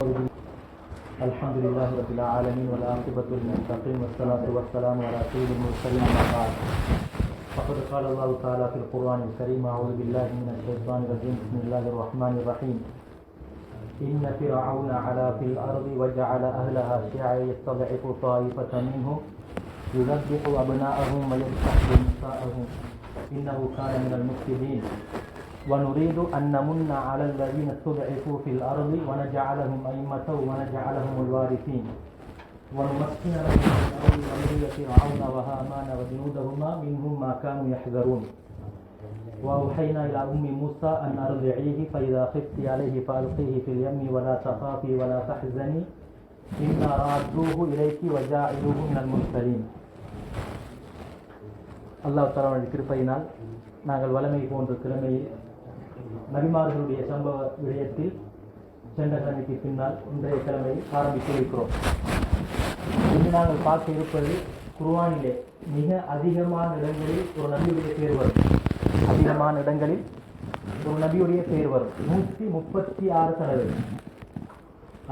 الحمد لله رب العالمين والعاقبة للمتقين والصلاة والسلام على سيد المرسلين أما بعد فقد قال الله تعالى في القرآن الكريم أعوذ بالله من الشيطان الرجيم بسم الله الرحمن الرحيم إن فرعون علا في الأرض وجعل أهلها شيعا يستضعف طائفة منهم يذبح أبناءهم ويستحيي نساءهم إنه كان من المفسدين ونريد أن نمن على الذين استضعفوا في الأرض ونجعلهم أئمة ونجعلهم الوارثين ونمكن لهم في الأرض ونري فرعون وهامان وجنودهما منهم ما كانوا يحذرون وأوحينا إلى أم موسى أن أرضعيه فإذا خفت عليه فألقيه في اليم ولا تخافي ولا تحزني إنا رادوه إليك وجاعلوه من المرسلين. அல்லாஹ் தஆலாவுடைய கிருபையினால் நாங்கள் வளமை போன்ற கிழமையில் நபிமார்களுடைய சம்பவ விடயத்தில் சென்ற கிழமைக்கு பின்னால் இன்றைய கிழமையை ஆரம்பிக்க இருக்கிறோம். இன்று நாங்கள் பார்க்க இருப்பது குர்ஆனிலே மிக அதிகமான இடங்களில் ஒரு நபியுடைய பெயர் வரும். அதிகமான இடங்களில் ஒரு நபியுடைய பெயர் வரும். 136 தடவை.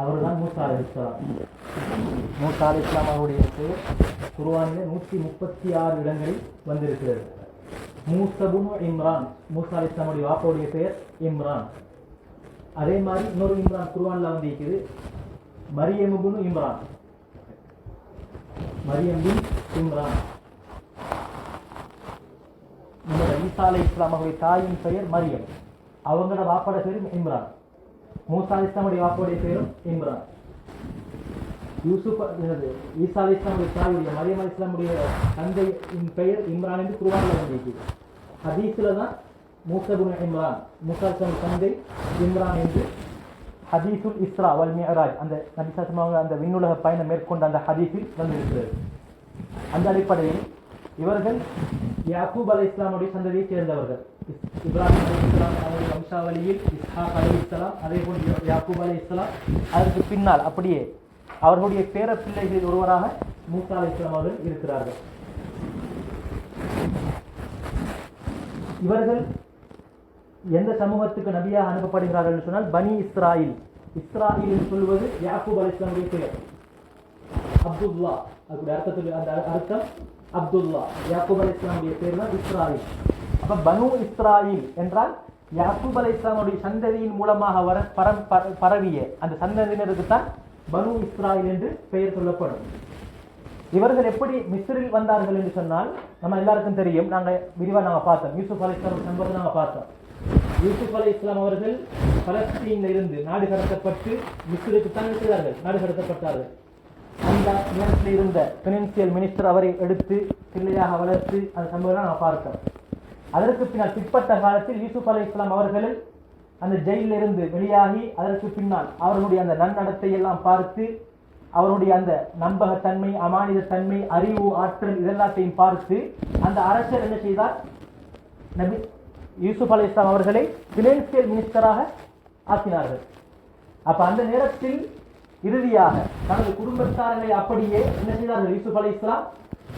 அவர்தான் மூசா அலைஹிஸ்ஸலாம். மூசா அலைஹிஸ்ஸலாம் அவருடைய பெயர் குர்ஆனிலே 136 இடங்களில் வந்திருக்கிறது. மூசபுனு இம்ரான், மூசா அலைஹிஸ்ஸலாமுடைய வாப்பாவுடைய பெயர் இம்ரான். அதே மாதிரி இன்னொரு இம்ரான் குர்ஆன்ல வந்திருக்குது, மரியமுபுனு இம்ரான், மரியம் பின் இம்ரான். ஈசா அலைஹிஸ்ஸலாம் அவருடைய தாயின் பெயர் மரியம், அவங்களோட வாப்பாட பேரும் இம்ரான். மூசா அலைஹிஸ்ஸலாமுடைய வாப்பாவுடைய பேரும் இம்ரான். யூசுப் ஈசா அலைஹிஸ்ஸலாமுடைய தாயுடைய மரியம் அலைஹிஸ்ஸலாமுடைய தந்தையின் பெயர் இம்ரான் என்று குர்ஆன்ல வந்திருக்குது. ஹதீஸ்ல தான் மூசா இப்னு இம்ரான், மூசா அலைஹிஸ்ஸலாமுடைய தந்தை இம்ரான் என்று ஹதீஸுல் இஸ்ரா வல் மிஅராஜ், அந்த நபி ஸல்லல்லாஹு அந்த விண்ணுலக பயணம் மேற்கொண்ட அந்த ஹதீஸில் வந்திருக்கிறது. அந்த அடிப்படையில் இவர்கள் யாக்கூப் அலைஹிஸ்ஸலாமுடைய சந்ததியை சேர்ந்தவர்கள். இப்ராஹிம் அலைஹிஸ்ஸலாம் அவருடைய வம்சாவளியில் இஸ்ஹாக் அலைஹிஸ்ஸலாம், அதே போல் யாக்கூப் அலைஹிஸ்ஸலாம், அதற்கு பின்னால் அப்படியே அவர்களுடைய பேர பிள்ளைகளில் ஒருவராக மூசா அலைஹிஸ்ஸலாம் அவர்கள் இருக்கிறார்கள். இவர்கள் எந்த சமூகத்துக்கு நபியாக அனுப்பப்படுகிறார்கள் என்று சொன்னால் பனி இஸ்ராயில். இஸ்ராயில் என்று சொல்வது யாக்கூப் அலைஹிஸ்ஸலாமுடைய பெயர் அப்துல்லா, அதுடைய அர்த்தத்துக்கு அந்த அர்த்தம் அப்துல்லா. யாக்கூப் அலைஹிஸ்ஸலாமுடைய பேர் தான் இஸ்ராயில். அப்ப பனு இஸ்ராயில் என்றால் யாக்கூப் அலைஹிஸ்ஸலாமுடைய சந்ததியின் மூலமாக பரவிய அந்த சந்ததியினருக்கு தான் பனு இஸ்ராயில் என்று பெயர் சொல்லப்படும். இவர்கள் எப்படி மிஸ்ரில் வந்தார்கள் என்று சொன்னால் நம்ம எல்லாருக்கும் தெரியும். விரிவாக பார்த்தோம். யூசுப் அலைஹிஸ்ஸலாம் சம்பவத்தை நாங்கள் பார்த்தோம். யூசுப் அலைஹிஸ்ஸலாம் அவர்கள் பலஸ்தீனில் இருந்து நாடு கடத்தப்பட்டு மிஸ்ருக்கு தான் இருக்கிறார்கள், நாடு கடத்தப்பட்டார்கள். அந்த நேரத்தில் இருந்த பினான்சியல் மினிஸ்டர் அவரை எடுத்து பிள்ளையாக வளர்த்து அந்த சம்பவம் நாங்கள் பார்த்தோம். அதற்கு பின்னால் பிற்பட்ட காலத்தில் யூசுப் அலைஹிஸ்ஸலாம் அவர்கள் அந்த ஜெயிலில் இருந்து வெளியாகி அதற்கு பின்னால் அவர்களுடைய அந்த நன்னடத்தை எல்லாம் பார்த்து அவருடைய அந்த நம்பகத்தன்மை, அமானிதத்தன்மை, அறிவு, ஆற்றல் இதெல்லாத்தையும் பார்த்து அந்த அரசர் என்ன செய்தார்? நபி யூசுப் அலைஹிஸ்ஸலாம் அவர்களை பினான்சியல் மினிஸ்டராக ஆக்கினார்கள். அப்ப அந்த நேரத்தில் இறுதியாக தனது குடும்பத்தாரர்களை அப்படியே என்ன செய்தார்கள்? யூசுப் அலைஹிஸ்ஸலாம்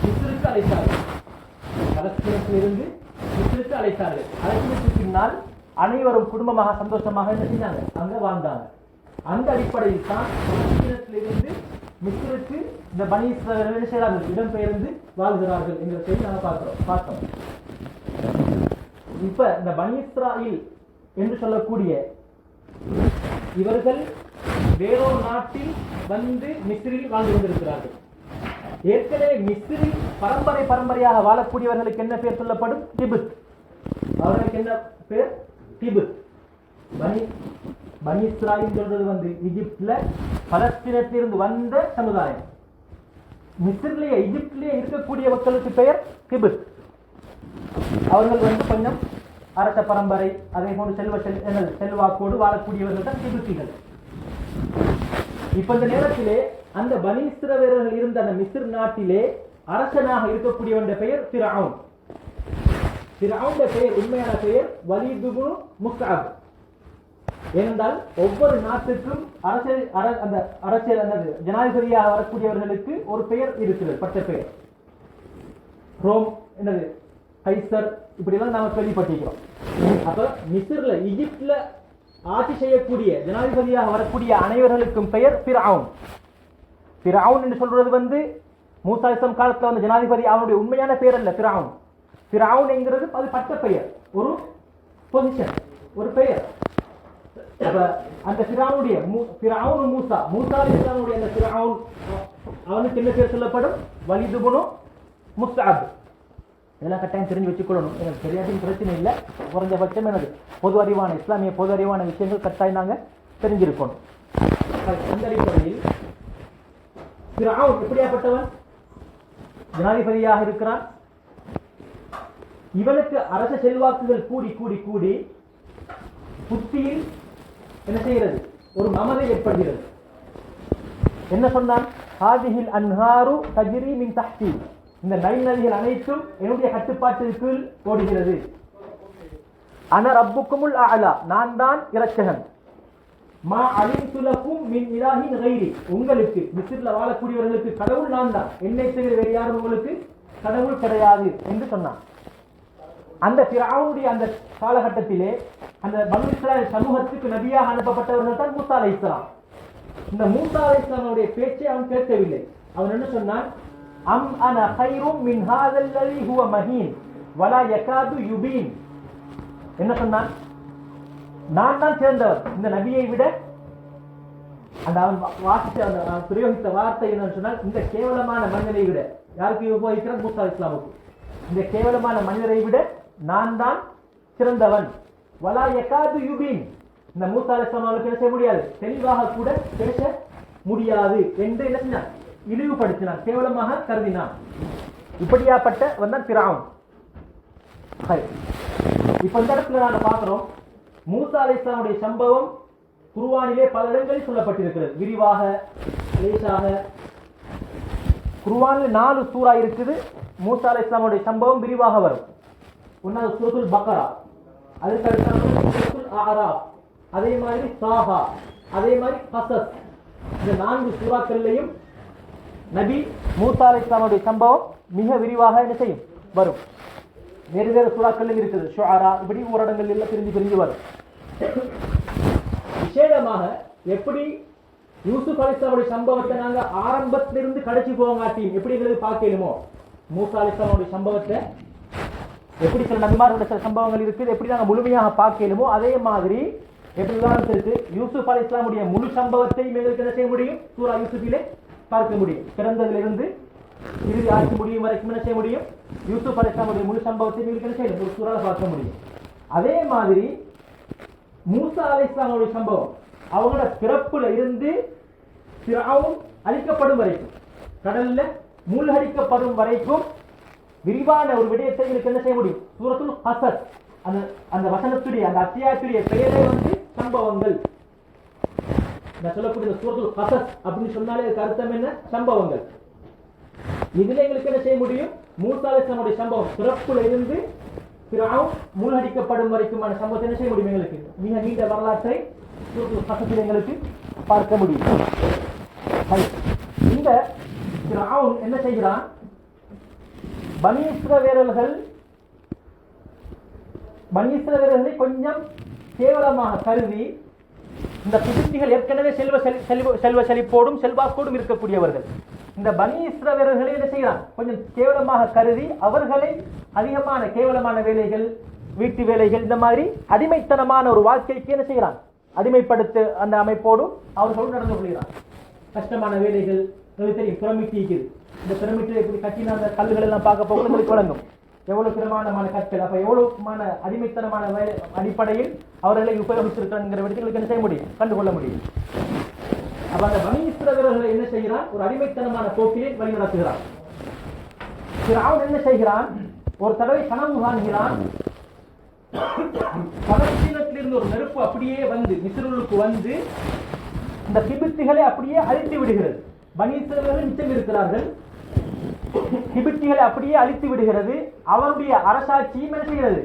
மிஸ்ருக்கு அழைத்தார்கள். பலஸ்தீனத்தில் இருந்து மிஸ்ருக்கு அழைத்தார்கள். அதற்கு பின்னால் அனைவரும் குடும்பமாக சந்தோஷமாக என்ன செஞ்சாங்க? அங்க வாழ்ந்தாங்க. அந்த அடிப்படையில் தான் பலஸ்தீனத்திலிருந்து மிஸ்ருக்கு இந்த பனி இஸ்ராயேல் என்ன செய்கிறார்கள்? இடம்பெயர்ந்து வாழ்கிறார்கள் என்ற செய்தி நாங்கள் பார்த்தோம். இப்ப இந்த பனி இஸ்ராயேல் என்று சொல்லக்கூடிய இவர்கள் வேறொரு நாட்டில் வந்து மிஸ்ரில் வாழ்ந்து கொண்டிருக்கிறார்கள். ஏற்கனவே மிஸ்ரில் பரம்பரையாக வாழக்கூடியவர்களுக்கு என்ன பேர் சொல்லப்படும்? திபுத். அவர்களுக்கு என்ன பேர்? திபுத். பனி இஸ்ராயேல் சொல்றது வந்து ஈஜிப்ட்ல பலஸ்தீனத்திலிருந்து வந்த சமுதாயம். மிஸ்ரிலேயே ஈஜிப்ட்லேயே இருக்கக்கூடிய மக்களுக்கு பெயர் திபுத். அவர்கள் வந்து கொஞ்சம் அரச பரம்பரை, அதே போன்று செல்வாக்கோடு வாழக்கூடியவர்கள் தான் திபுத்திகள். இப்ப இந்த நேரத்திலே அந்த பனி இஸ்ரவேலர்கள் இருந்த அந்த மிஸ்ர் நாட்டிலே அரசனாக இருக்கக்கூடியவனுடைய பெயர் ஃபிரௌன். ஃபிரௌனுடைய பெயர் உண்மையான பெயர் வலீத் இப்னு முஸ்அப். ஏனென்றால் ஒவ்வொரு நாட்டுக்கும் அரசியல் ஜனாதிபதியாக வரக்கூடியவர்களுக்கு ஒரு பெயர் இருக்கிறது, பட்ட பெயர். ரோம் என்னது கைசர், இப்படி எல்லாம் நாம கேள்விப்பட்டிருக்கிறோம். அப்ப மிஸ்ர்ல ஈஜிப்ட்ல ஆட்சி செய்யக்கூடிய ஜனாதிபதியாக வரக்கூடிய அனைவர்களுக்கும் பெயர் ஃபிர்அவுன். ஃபிர்அவுன் என்று சொல்றது மூசா அலைஹிஸ்ஸலாம் காலத்துல வந்த ஜனாதிபதி, அவனுடைய உண்மையான பெயர் அல்ல ஃபிர்அவுன். ஃபிர்அவுன் என்கிறது அது பட்ட பெயர், ஒரு பொசிஷன், ஒரு பெயர். அப்ப அந்த ஃபிர்அவுனுடைய ஃபிர்அவுன் மூசா அலைஹிஸ்ஸலாமுடைய அந்த ஃபிர்அவுன், அவனுக்கு என்ன பேர் சொல்லப்படும்? வலித் இப்னு முஸ்அப். இதெல்லாம் கட்டாயம் தெரிஞ்சு வச்சுக்கொள்ளணும். எனக்கு தெரியாதுன்னு பிரச்சனை இல்லை, குறைஞ்சபட்சம் எனது பொது அறிவான இஸ்லாமிய பொது அறிவான விஷயங்கள் கட்டாயம் நாங்கள் தெரிஞ்சிருக்கணும். அந்த அடிப்படையில் ஃபிர்அவுன் எப்படியாப்பட்டவன்? ஜனாதிபதியாக இருக்கிறான். இவனுக்கு அரச செல்வாக்குகள் கூடி கூடி கூடி புத்தியில் என்ன செய்கிறது? ஒரு மமதை ஏற்படுகிறது. என்ன சொன்னான்? ஹாதிஹில் அன்ஹாரு தஜ்ரி மின் தஹ்தி, இந்த நைல் நதிகள் அனைத்தும் என்னுடைய கட்டுப்பாட்டின் கீழ் ஓடுகிறது. அன ரப்புக்குமுல் அஅலா, நான் தான் இரட்சகன். மா அலிம்து லகும் மின் இலாஹின் கைரி, உங்களுக்கு மிஸ்ரில் வாழக்கூடியவர்களுக்கு கடவுள் நான் தான், என்னை தவிர வேறு யாரும் உங்களுக்கு கடவுள் கிடையாது என்று சொன்னான். அந்த ஃபிர்அவுனுடைய அந்த காலகட்டத்திலே அந்த பனூ இஸ்ராயீல் சமூகத்துக்கு நபியாக அனுப்பப்பட்டவர்கள் தான் மூசா அலைஹிஸ்ஸலாம். இந்த மூசா அலைஹிஸ்ஸலாமுடைய பேச்சை அவன் கேட்கவில்லை. அவன் என்ன சொன்னான்? அம் அன கைரும் மின் ஹாதல் லதி ஹுவ மஹீன் வலா யகாது யுபீன். என்ன சொன்னான்? நான் தான் சிறந்தவர் இந்த நபியை விட. அந்த அவன் வாசித்த அந்த பிரயோகித்த வார்த்தை என்னன்னு சொன்னால், இந்த கேவலமான மனிதனை விட, யாருக்கு உபயோகிக்கிறான்? மூசா அலைஹிஸ்ஸலாமுக்கு. இந்த கேவலமான மனிதரை விட நான் தான் சிறந்தவன். வலா யகாது யுபீன், இந்த மூசா அலைஹிஸ்ஸலாம் அவர்களுக்கு என்ன செய்ய முடியாது, தெளிவாக கூட பேச முடியாது என்று என்ன செஞ்சான்? இழிவுபடுத்தினான், கேவலமாக கருதினான். இப்படியாப்பட்டவன் தான் ஃபிர்அவுன். இப்ப இந்த இடத்துல நாங்க பார்க்கிறோம், மூசா அலைஹிஸ்ஸலாமுடைய சம்பவம் குர்ஆனிலே பல இடங்களில் சொல்லப்பட்டிருக்கிறது, விரிவாக லேசாக. குர்ஆனில் 4 சூரா இருக்குது, மூசா அலைஹிஸ்ஸலாமுடைய சம்பவம் விரிவாக வரும். ஒன்னாவது சூரத்துல் பக்ரா, அதுக்கு அடுத்த சூரத்துல் அஅராஃப், அதே மாதிரி சாஹா, அதே மாதிரி கஸஸ். இந்த 4 சூறாக்கள்லையும் நபி மூசா அலைஹிஸ்ஸலாமுடைய சம்பவம் மிக விரிவாக என்ன செய்யும்? வரும். வேறு வேறு சூறாக்கள் இருக்குது, ஷுஆரா, இப்படி ஊரடங்கள் எல்லாம் பிரிஞ்சு வரும். விசேடமாக எப்படி யூசுப் அலைஹிஸ்ஸலாமுடைய சம்பவத்தை நாங்க ஆரம்பத்திலிருந்து கடைசி போகாட்டியும் எப்படி எங்களுக்கு பார்க்கணுமோ, மூசா அலைஹிஸ்ஸலாமுடைய சம்பவத்தை எப்படி சில நபிமார்களுடைய சில சம்பவங்கள் இருக்குது, எப்படி நாங்கள் முழுமையாக பார்க்கலுமோ, அதே மாதிரி எப்படி உதாரணத்திற்கு யூசுப் அலைஹிஸ்ஸலாமுடைய முழு சம்பவத்தையும் எங்களுக்கு என்ன செய்ய முடியும்? சூரா யூசுஃபிலே பார்க்க முடியும். பிறந்ததிலிருந்து இறுதி ஆட்சி முடியும் வரைக்கும் என்ன செய்ய முடியும்? யூசுப் அலைஹிஸ்ஸலாமுடைய முழு சம்பவத்தை எங்களுக்கு என்ன செய்யணும்? ஒரு சூறால பார்க்க முடியும். அதே மாதிரி மூசா அலைஹிஸ்ஸலாமுடைய சம்பவம், அவங்களோட பிறப்புல இருந்து ஃபிர்அவுன் அழிக்கப்படும் வரைக்கும், கடல்ல மூழ்கடிக்கப்படும் வரைக்கும் விரிவான ஒரு விடயத்தை எங்களுக்கு என்ன செய்ய முடியும்? சூரத்துல் கஸஸ், அந்த வசனத்துடைய அந்த அத்தியாயத்துடைய பெயரே சம்பவங்கள். நான் சொல்லக்கூடிய சூரத்துல் கஸஸ் அப்படின்னு சொன்னாலே அதுக்கு அர்த்தம் என்ன? சம்பவங்கள். இதுல எங்களுக்கு என்ன செய்ய முடியும்? மூசா அலைஹிஸ்ஸலாமுடைய சம்பவம் பிறப்புல இருந்து ஃபிர்அவுன் மூழ்கடிக்கப்படும் வரைக்குமான சம்பவத்தை என்ன செய்ய முடியும்? எங்களுக்கு மிக நீண்ட வரலாற்றை சூரத்துல் கஸஸில் எங்களுக்கு பார்க்க முடியும். இந்த ஃபிர்அவுன் என்ன செய்கிறான்? பனி இஸ்ரவேலர்களை கொஞ்சம் கேவலமாக கருதி, இந்த பிலிஸ்தீன்கள் ஏற்கனவே செல்வ செழிப்போடும் செல்வாக்கோடும் இருக்கக்கூடியவர்கள், இந்த பனி இஸ்ரவேலர்களை என்ன செய்கிறான்? கொஞ்சம் கேவலமாக கருதி அவர்களை அதிகமான கேவலமான வேலைகள், வீட்டு வேலைகள், இந்த மாதிரி அடிமைத்தனமான ஒரு வாழ்க்கைக்கு என்ன செய்கிறான்? அடிமைப்படுத்த அந்த அமைப்போடு அவர்களோடு நடந்து கொள்கிறான். கஷ்டமான வேலைகள் தெரியும், பிரமிட்டு இருக்குது. இந்த பிரமிட்டு எப்படி கட்டின அந்த கல்லுகள் எல்லாம் பார்க்க போக உங்களுக்கு வழங்கும், எவ்வளவு பிரமாண்டமான கற்கள். அப்ப எவ்வளவுமான அடிமைத்தனமான அடிப்படையில் அவர்களை உபயோகித்திருக்கிறாங்கிற விடயங்களுக்கு என்ன செய்ய முடியும்? கண்டுகொள்ள முடியும். அப்ப அந்த பனி இஸ்ரவேலர்களை என்ன செய்கிறான்? ஒரு அடிமைத்தனமான போக்கிலே வழி நடத்துகிறான். ஃபிர்அவுன் என்ன செய்கிறான்? ஒரு தடவை கனவு காண்கிறான். பலஸ்தீனத்திலிருந்து ஒரு நெருப்பு அப்படியே வந்து மிஸ்ருலுக்கு வந்து இந்த கிபித்திகளை அப்படியே அழித்து விடுகிறது. பனி இஸ்ரவேலர்கள் மிச்சம் இருக்கிறார்கள், கிபித்திகளை அப்படியே அழித்து விடுகிறது. அவருடைய அரசாட்சியும் என்ன செய்கிறது?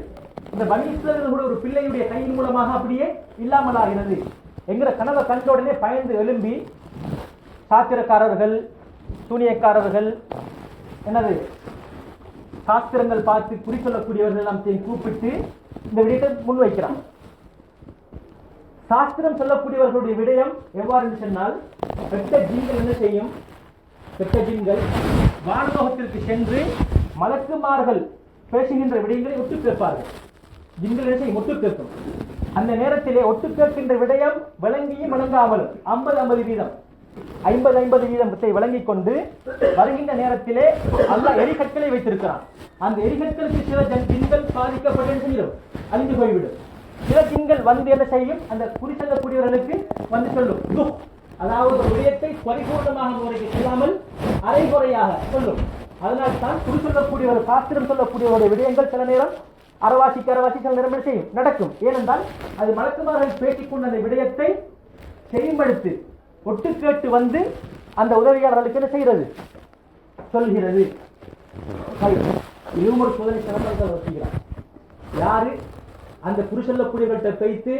இந்த பனி இஸ்ரவேலர்களுடைய ஒரு பிள்ளையுடைய கையின் மூலமாக அப்படியே இல்லாமலாகிறது என்கிற கனவை கண்ட உடனே பயந்து எழும்பி சாத்திரக்காரர்கள், சூனியக்காரர்கள், என்னது சாஸ்திரங்கள் பார்த்து குறி சொல்லக்கூடியவர்கள் எல்லாம் கூப்பிட்டு இந்த விடயத்தை முன்வைக்கிறான். சாஸ்திரம் சொல்லக்கூடியவர்களுடைய விடயம் எவ்வாறு என்று சொன்னால், பெற்ற ஜின்கள் என்ன செய்யும்? பெற்ற ஜின்கள் வானலோகத்திற்கு சென்று மலக்குமார்கள் பேசுகின்ற விடயங்களை ஒட்டு கேட்பார்கள். ஜின்கள் என்ன செய்யும்? ஒட்டு கேட்கும். அந்த நேரத்திலே ஒட்டு கேட்கின்ற விடயம் விளங்கியும் விளங்காமலும் 50-50 வீதம் 50-50 வீதத்தை வழங்கிக் கொண்டு வருகின்ற நேரத்திலே அல்லாஹ் எரிகற்களை வைத்திருக்கிறான். அந்த எரிகற்களுக்கு சில ஜின்கள் பாதிக்கப்பட்டு அழிந்து போய்விடும். சில ஜின்கள் வந்து என்ன செய்யும்? அந்த குறி செல்லக்கூடியவர்களுக்கு வந்து சொல்லும். அதாவது ஒரு விடயத்தை பரிபூர்ணமாக முறைக்கு சொல்லாமல் அரைகுறையாக சொல்லும். அதனால் தான் குறி சொல்லக்கூடிய ஒரு சாஸ்திரம் சொல்லக்கூடிய ஒரு விடயங்கள் சில நேரம் அரவாசிக்கு சில நேரம் செய்யும் நடக்கும். ஏனென்றால் அது மலக்குமார்கள் பேசிக்கொண்ட அந்த விடயத்தை செவிமடுத்து ஒட்டு கேட்டு வந்து அந்த உதவியாளர்களுக்கு என்ன செய்கிறது? சொல்கிறது. இதுவும் ஒரு சோதனை சிறப்பாக வச்சுக்கிறார். யாரு அந்த குறி சொல்லக்கூடியவர்கிட்ட வைத்து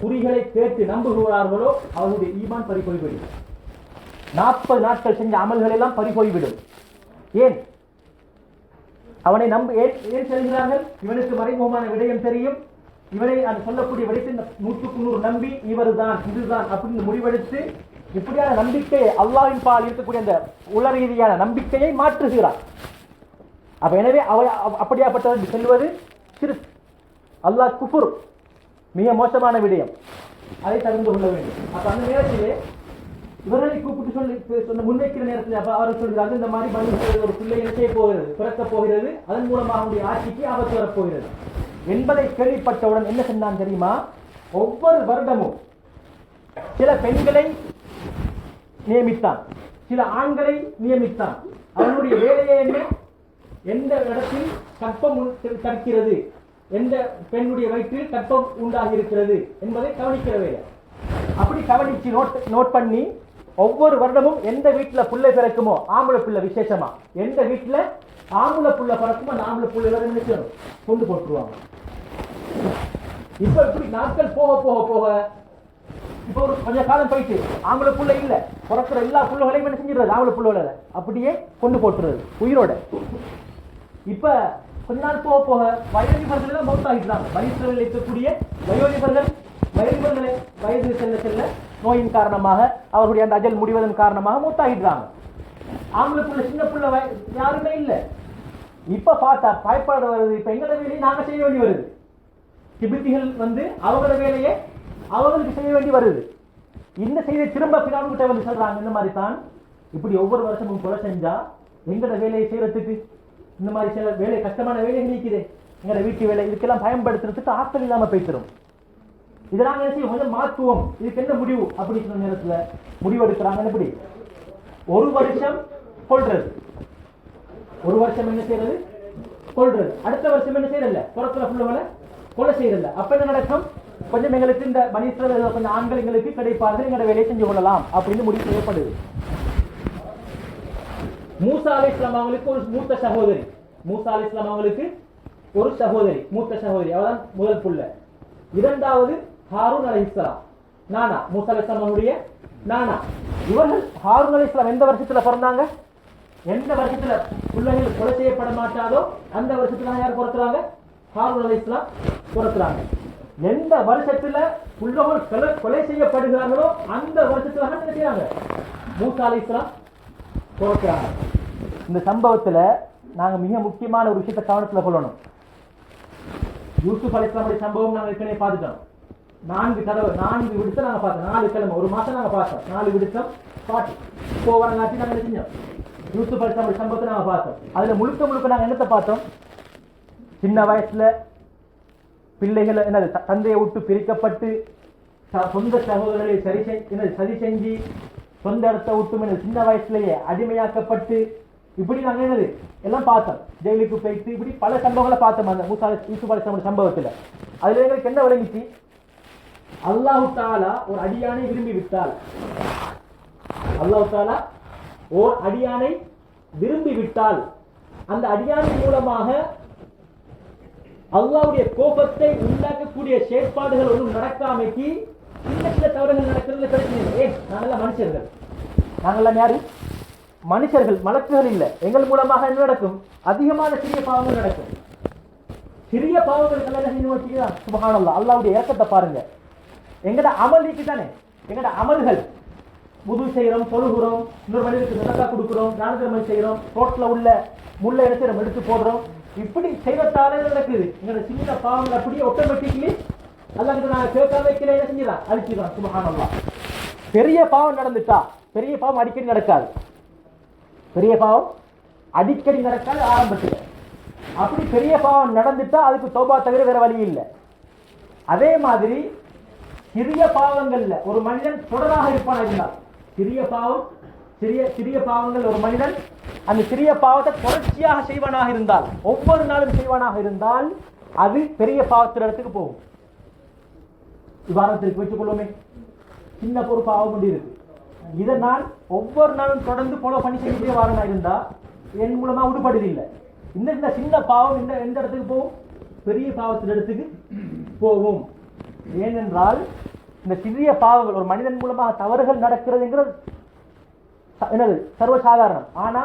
குறிகளை கேட்டு நம்புகிறார்களோ அவருடைய ஈமான் பறிபோய்விடும். 40 நாட்கள் செஞ்ச அமல்கள் எல்லாம் பறிபோய்விடும். ஏன் அவனை ஏன் செல்கிறார்கள்? இவனுக்கு மறைமுகமான விடயம் தெரியும். இவனை அது சொல்லக்கூடிய விடயத்தை 100% நம்பி இவர்தான் இதுதான் அப்படின்னு முடிவெடுத்து இப்படியான நம்பிக்கையை அல்லாஹ்வின் பால் இருக்கக்கூடிய அந்த உள ரீதியான நம்பிக்கையை மாற்றுகிறார். அப்ப எனவே அப்படியாப்பட்டவர்கள் செல்வது ஷிர்க், அல்லாஹ் குஃபுர், மிக மோசமான விடயம். அதை தவிர்த்து கொள்ள வேண்டும். அப்ப அந்த நேரத்திலே இவர்களை கூப்பிட்டு சொன்ன முன்வைக்கிற நேரத்தில் அவர் சொல்கிறார்கள், இந்த மாதிரி மனித ஒரு பிள்ளை என்ன செய்ய போகிறது? பிறக்கப் போகிறது. அதன் மூலமாக அவனுடைய ஆட்சிக்கு ஆபத்து வரப்போகிறது என்பதை கேள்விப்பட்டவுடன் என்ன சொன்னான் தெரியுமா? ஒவ்வொரு வருடமும் சில பெண்களை நியமித்தான், சில ஆண்களை நியமித்தான். அவனுடைய வேலையை என்ன? எந்த இடத்தில் கற்பம் தடுக்கிறது, எந்த பெண்ணுடைய வயிற்றில் கற்பம் உண்டாகி இருக்கிறது என்பதை கவனிக்கிற வேலை. அப்படி கவனிச்சு நோட் பண்ணி ஒவ்வொரு வருடமும் எந்த வீட்டுல புள்ளை பிறக்குமோ, ஆம்பளை புள்ள விசேஷமா எந்த வீட்டுல ஆம்பளை புள்ள பிறக்குமோ அந்த ஆம்பளை புள்ளை கொண்டு போட்டுருவாங்க. இப்ப இப்படி நாட்கள் போக போக போக இப்ப ஒரு கொஞ்ச காலம் போயிட்டு ஆம்பளை புள்ள இல்ல, பிறக்கிற எல்லா புள்ளைகளையும் என்ன செஞ்சிடுறது? ஆம்பளை புள்ளோட அப்படியே கொண்டு போட்டுறது உயிரோட. இப்ப கொஞ்ச நாள் போக போக வயோதிபர்கள் எல்லாம் மௌத்தாகிட்டாங்க. வயசுகளில் இருக்கக்கூடிய வயோதிபர்களை வயது செல்ல செல்ல நோயின் காரணமாக அவர்களுடைய அந்த அஜல் முடிவதன் காரணமாக மௌத்தாகிட்டாங்க. ஆம்பளை புள்ள சின்ன புள்ள யாருமே இல்லை. இப்ப பார்த்தா பயப்பாடு வருது. இப்ப எங்களோட வேலையை நாங்க செய்ய வேண்டி வருது. திபெத்திகள் வந்து அவங்களோட வேலையை அவங்களுக்கு செய்ய வேண்டி வருது. இந்த செய்தியை திரும்ப பின்னாடி வந்து சொல்றாங்க, இந்த மாதிரி தான் இப்படி ஒவ்வொரு வருஷமும் கொலை செஞ்சா எங்களோட வேலையை செய்யறதுக்கு இந்த மாதிரி சில வேலை கஷ்டமான வேலைகள் இருக்குது, எங்களோட வீட்டு வேலை, இதுக்கெல்லாம் பயன்படுத்துறதுக்கு ஆட்கள் இல்லாம போய்த்திரும். இதெல்லாம் என்ன செய்யும்? கொஞ்சம் மாற்றுவோம், இதுக்கு என்ன முடிவு அப்படின்னு சொன்ன நேரத்துல முடிவு எடுக்கிறாங்க. எப்படி? ஒரு வருஷம் கொள்றது, ஒரு வருஷம் என்ன செய்யறது? கொள்றது. அடுத்த வருஷம் என்ன செய்யறதில்ல? புறத்துல புள்ளவங்களை கொலை செய்யறதில்ல. அப்ப என்ன நடக்கும்? கொஞ்சம் எங்களுக்கு இந்த மனிதர்கள் கொஞ்சம் ஆண்கள் எங்களுக்கு கிடைப்பார்கள், எங்களோட வேலையை செஞ்சு கொள்ளலாம் அப்படின்னு முடிவு செய்யப்படுது. மூசா அலைஹிஸ்ஸலாம் அவங்களுக்கு ஒரு மூத்த சகோதரி, மூசா அலைஹிஸ்ஸலாம் அவங்களுக்கு ஒரு சகோதரி, மூத்த சகோதரி, அவதான் முதல் புள்ள. இரண்டாவது ஹாரூன் அலைஹிஸ்ஸலாம், நானா, மூசா அலைஹிஸ்ஸலாம் அவருடைய நானா. இவர்கள் ஹாரூன் அலைஹிஸ்ஸலாம் எந்த வருஷத்துல பிறந்தாங்க? எந்த வருஷத்துல பிள்ளைகள் கொலை செய்யப்பட மாட்டாதோ அந்த வருஷத்துல யார் பிறக்கிறாங்க? ஹாரூன் அலைஹிஸ்ஸலாம் பிறக்கிறாங்க. எந்த வருஷத்துல பிள்ளைகள் கொலை செய்யப்படுகிறார்களோ அந்த வருஷத்துல என்ன செய்யறாங்க? மூசா அலைஹிஸ்ஸலாம் பிறக்கிறாங்க. இந்த சம்பவத்துல நாங்க மிக முக்கியமான ஒரு விஷயத்தை கவனத்துல கொள்ளணும். யூசுப் அலைஹிஸ்ஸலாமுடைய சம்பவம் நாங்க ஏற்கனவே பார்த்துட்டோம். 4 விடுத்தம் நாங்க பார்த்தோம். 4 கிழமை, ஒரு மாசம் நாங்க பார்த்தோம். 4 விடுத்தம் பாட்டு போவரங்காட்சி நாங்க செஞ்சோம். யூசுப் அலைஹிஸ்ஸலாமுடைய சம்பவத்தை நாங்க பார்த்தோம். அதுல முழுக்க நாங்க என்னத்தை பார்த்தோம்? சின்ன வயசுல பிள்ளைகளை என்னது தந்தையை விட்டு பிரிக்கப்பட்டு சொந்த சகோதரர்களை சதி செஞ்சு சொந்த இடத்தை விட்டு சின்ன வயசுலயே அடிமையாக்கப்பட்டு இப்படி நாங்க என்னது எல்லாம் பார்த்தோம். ஜெயிலுக்கு போயிட்டு இப்படி பல சம்பவங்களை பார்த்தோம் அந்த யூசுப் அலைஹிஸ்ஸலாம் சம்பவத்துல. அதுல எங்களுக்கு என்ன விளங்கிச்சு? அல்லாஹ் தஆலா ஒரு அடியானை விரும்பி விட்டால், அல்லாஹ் தஆலா ஓர் அடியானை விரும்பி விட்டால் அந்த அடியானின் மூலமாக அல்லாஹ்வுடைய கோபத்தை உண்டாக்கக்கூடிய செயற்பாடுகள் ஒன்றும் நடக்காமைக்கு சின்ன தவறுகள் நடக்கிறது பிரச்சனை இல்லை. நாங்கெல்லாம் மனுஷர்கள், நாங்கெல்லாம் யாரு? மனுஷர்கள், மலக்குகள் இல்லை. எங்கள் மூலமாக என்ன நடக்கும்? அதிகமான சிறிய பாவங்கள் நடக்கும். சிறிய பாவங்களுக்கு என்ன செஞ்சு வச்சுக்கலாம்? சுப்ஹானல்லாஹ், அல்லாஹ்வுடைய இரக்கத்தை பாருங்க. எங்கட அமலிக்கு தானே, எங்கட அமல்கள் புது செய்யறோம், தொழுகிறோம், இன்னொரு மனிதனுக்கு சதக்கா கொடுக்கிறோம், தானதர்மம் செய்யறோம், ரோட்ல உள்ள முள்ள இடத்துல எடுத்து போடுறோம், இப்படி செய்வதால நடக்குது. எங்களோட சின்ன பாவங்கள் அப்படியே ஆட்டோமேட்டிக்லி அல்லாஹ்கிட்ட நான் கேட்க வைக்கல என்ன செஞ்சிடறான், அழிச்சிடறான். சுப்ஹானல்லாஹ். பெரிய பாவம் நடந்துட்டா, பெரிய பாவம் அடிக்கடி நடக்காது, பெரிய பாவம் அடிக்கடி நடக்காது ஆரம்பத்தில். அப்படி பெரிய பாவம் நடந்துட்டா அதுக்கு தௌபா தவிர வேற வழி இல்லை. அதே மாதிரி சிறிய பாவங்கள்ல ஒரு மனிதன் தொடராக இருப்பான் இருந்தால், சிறிய பாவம் சிறிய பாவங்கள் ஒரு மனிதன் அந்த சிறிய பாவத்தை தொடர்ச்சியாக செய்வானாக இருந்தால், ஒவ்வொரு நாளும் செய்வானாக இருந்தால் அது பெரிய பாவத்தின் இடத்துக்கு போகும். உதாரணத்திற்கு வச்சுக் கொள்வோமே, சின்ன ஒரு பாவம் கொண்டு இருக்கு, இதை நான் ஒவ்வொரு நாளும் தொடர்ந்து ஃபாலோ பண்ணி செஞ்சுட்டே வாரனா இருந்தா என் மூலமா விடுபடுது இல்லை. இந்த சின்ன பாவம் எந்த இடத்துக்கு போகும், பெரிய பாவத்தின் இடத்துக்கு போகும். ஏனென்றால் இந்த சிறிய பாவங்கள் ஒரு மனிதன் மூலமாக தவறுகள் நடக்கிறதுங்கிறது என்னது சர்வசாதாரணம். ஆனா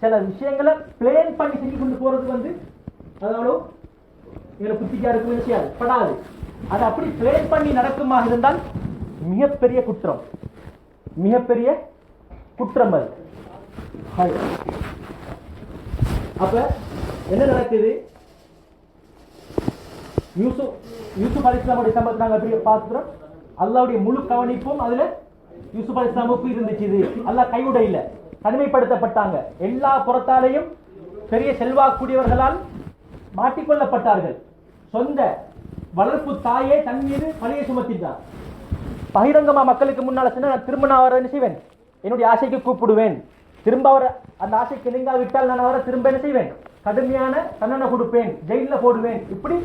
சில விஷயங்களை பிளேன் பண்ணி செஞ்சு கொண்டு போறது அதோட புத்திக்கா இருக்கும் செய்யாது, படாது. அது அப்படி பிளேன் பண்ணி நடக்குமாக இருந்தால் மிகப்பெரிய குற்றம், மிகப்பெரிய குற்றம் அது. அப்ப என்ன நடக்குது, யூசுப் அலைஹிஸ்ஸலாமுடைய சம்பவத்தை நாங்கள் எப்படி பார்க்கிறோம், அல்லாஹ்வுடைய முழு கவனிப்பும் அதுல யூசுப் அலைஹிஸ்ஸலாமுக்கு இருந்துச்சு. அல்லாஹ் கைவிட இல்லை, தனிமைப்படுத்தப்பட்டாங்க. எல்லா புறத்தாலையும் பெரிய செல்வாக்கூடியவர்களால் மாட்டிக்கொள்ளப்பட்டார்கள். சொந்த வளர்ப்பு தாயே தன் மீது பழியை சுமத்திட்டார். பகிரங்கமா மக்களுக்கு முன்னால சொன்ன, நான் திரும்ப நான் அவரை என்ன செய்வேன், என்னுடைய ஆசைக்கு கூப்பிடுவேன், திரும்ப அவர் அந்த ஆசைக்கு நீங்கா விட்டால் நான் அவரை திரும்ப என்ன செய்வேன், கடுமையான தண்டனை கொடுப்பேன், ஜெயில போடுவேன். இப்படி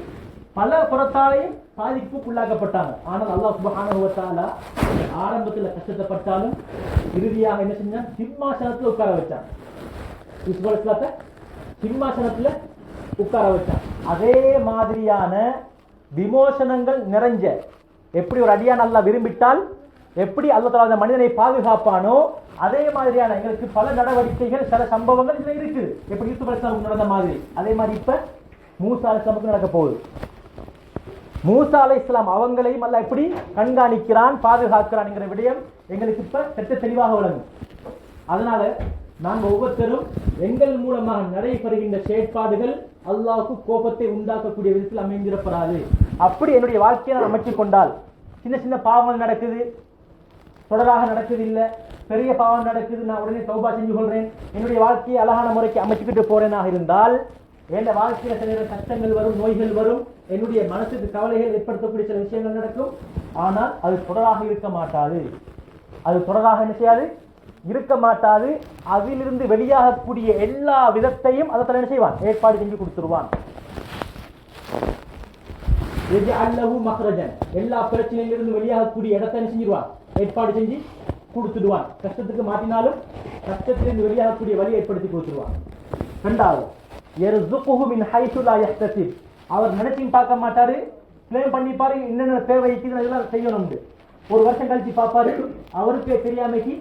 பல புறத்தாலையும் பாதிப்புக்குள்ளாக்கப்பட்டாங்க. ஆனால் அல்லாஹ் சுப்ஹானஹு வ தஆலா ஆரம்பத்தில் கஷ்டப்பட்டாலும் இறுதியாக என்ன செஞ்சான், சிம்மாசனத்தில் உட்கார வச்சான். யூசுப் அலைஹிஸ்ஸலாத்தை சிம்மாசனத்தில் உட்கார வச்சான். அதே மாதிரியான விமோசனங்கள் நிறைஞ்ச, எப்படி ஒரு அடியான் அல்லாஹ் விரும்பிட்டால் எப்படி அல்லாஹ் தஆலா அந்த மனிதனை பாதுகாப்பானோ அதே மாதிரியான எங்களுக்கு பல நடவடிக்கைகள் சில சம்பவங்கள் இதுல இருக்குது. எப்படி யூசுப் அலைஹிஸ்ஸலாமுக்கு நடந்த மாதிரி அதே மாதிரி இப்ப மூசா அலைஹிஸ்ஸலாமுக்கு நடக்க போகுது. மூசா அலைஹிஸ்ஸலாம் அவங்களையும் அல்லாஹ் எப்படி கண்காணிக்கிறான், பாதுகாக்கிறான் என்கிற விடயம் எங்களுக்கு இப்ப சற்று தெளிவாக விளங்கும். அதனால நாங்கள் ஒவ்வொருத்தரும் எங்கள் மூலமாக நடைபெறுகின்ற செயற்பாடுகள் அல்லாஹ்வுக்கு கோபத்தை உண்டாக்கக்கூடிய விதத்தில் அமைந்திருப்படாது. அப்படி என்னுடைய வாழ்க்கையை நான் அமைத்துக் கொண்டால், சின்ன சின்ன பாவங்கள் நடக்குது, தொடராக நடக்குது இல்லை, பெரிய பாவம் நடக்குது, நான் உடனே தௌபா செஞ்சு கொள்றேன், என்னுடைய வாழ்க்கையை அழகான முறைக்கு அமைச்சுக்கிட்டு போறேனாக இருந்தால், என் வாழ்க்கையில சில கஷ்டங்கள் வரும், நோய்கள் வரும், என்னுடைய மனசுக்கு கவலைகள் ஏற்படுத்தக்கூடிய சில விஷயங்கள் நடக்கும். ஆனால் அது தொடராக இருக்க மாட்டாது, அது தொடராக என்ன செய்யாது, இருக்க மாட்டாது. அதிலிருந்து வெளியாகக்கூடிய எல்லா விதத்தையும் அதை என்ன செய்வான், ஏற்பாடு செஞ்சு கொடுத்துருவான். எல்லா பிரச்சனையிலிருந்து வெளியாகக்கூடிய இடத்தை செஞ்சிருவான், ஏற்பாடு செஞ்சு கொடுத்துடுவான். கஷ்டத்துக்கு மாட்டினாலும் கஷ்டத்திலிருந்து வெளியாகக்கூடிய வழி ஏற்படுத்தி கொடுத்துருவான். இரண்டாவது, அவர் நினைச்சும் பார்க்க மாட்டாரு, பிளேன் பண்ணிப்பாரு, என்னென்ன தேவை இதெல்லாம் செய்யணும். ஒரு வருஷம் கழிச்சு பார்ப்பாரு, அவருக்கே தெரியாமைக்கு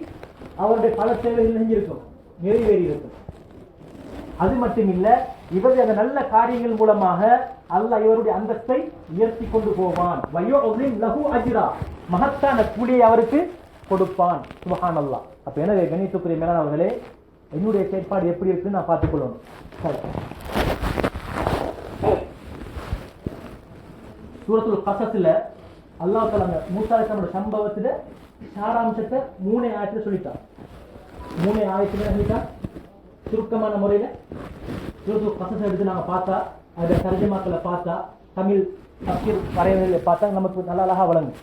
அவருடைய பல தேவைகள் செஞ்சிருக்கும், நிறைவேறி இருக்கும். அது மட்டும் இல்ல, இவருடைய அந்த நல்ல காரியங்கள் மூலமாக அல்லாஹ் இவருடைய அந்தஸ்தை உயர்த்தி கொண்டு போவான். மகத்தான கூலியை அவருக்கு கொடுப்பான். சுப்ஹானல்லாஹ். அப்ப எனவே கணித்துக்குரிய மேலானவர்களே, என்னுடைய செயற்பாடு எப்படி இருக்குன்னு நான் பார்த்துக் கொள்ளணும். சூரத்துல் கஸஸ்ல அல்லாஹ் தஆலா மூசா அலைஹிஸ்ஸலாமுடைய சம்பவத்துல சாராம்சத்தை 3 ஆயத்துல சொல்லிட்டான். 3 ஆயத்துல சொல்லிட்டான். சுருக்கமான முறையில சூரத்துல் கஸஸ் எடுத்து நாங்க பார்த்தா, அதை தர்ஜமாக்களை பார்த்தா, தமிழ் தஃசீர் வரையறைகளை பார்த்தா நமக்கு நல்ல அழகா வழங்கும்.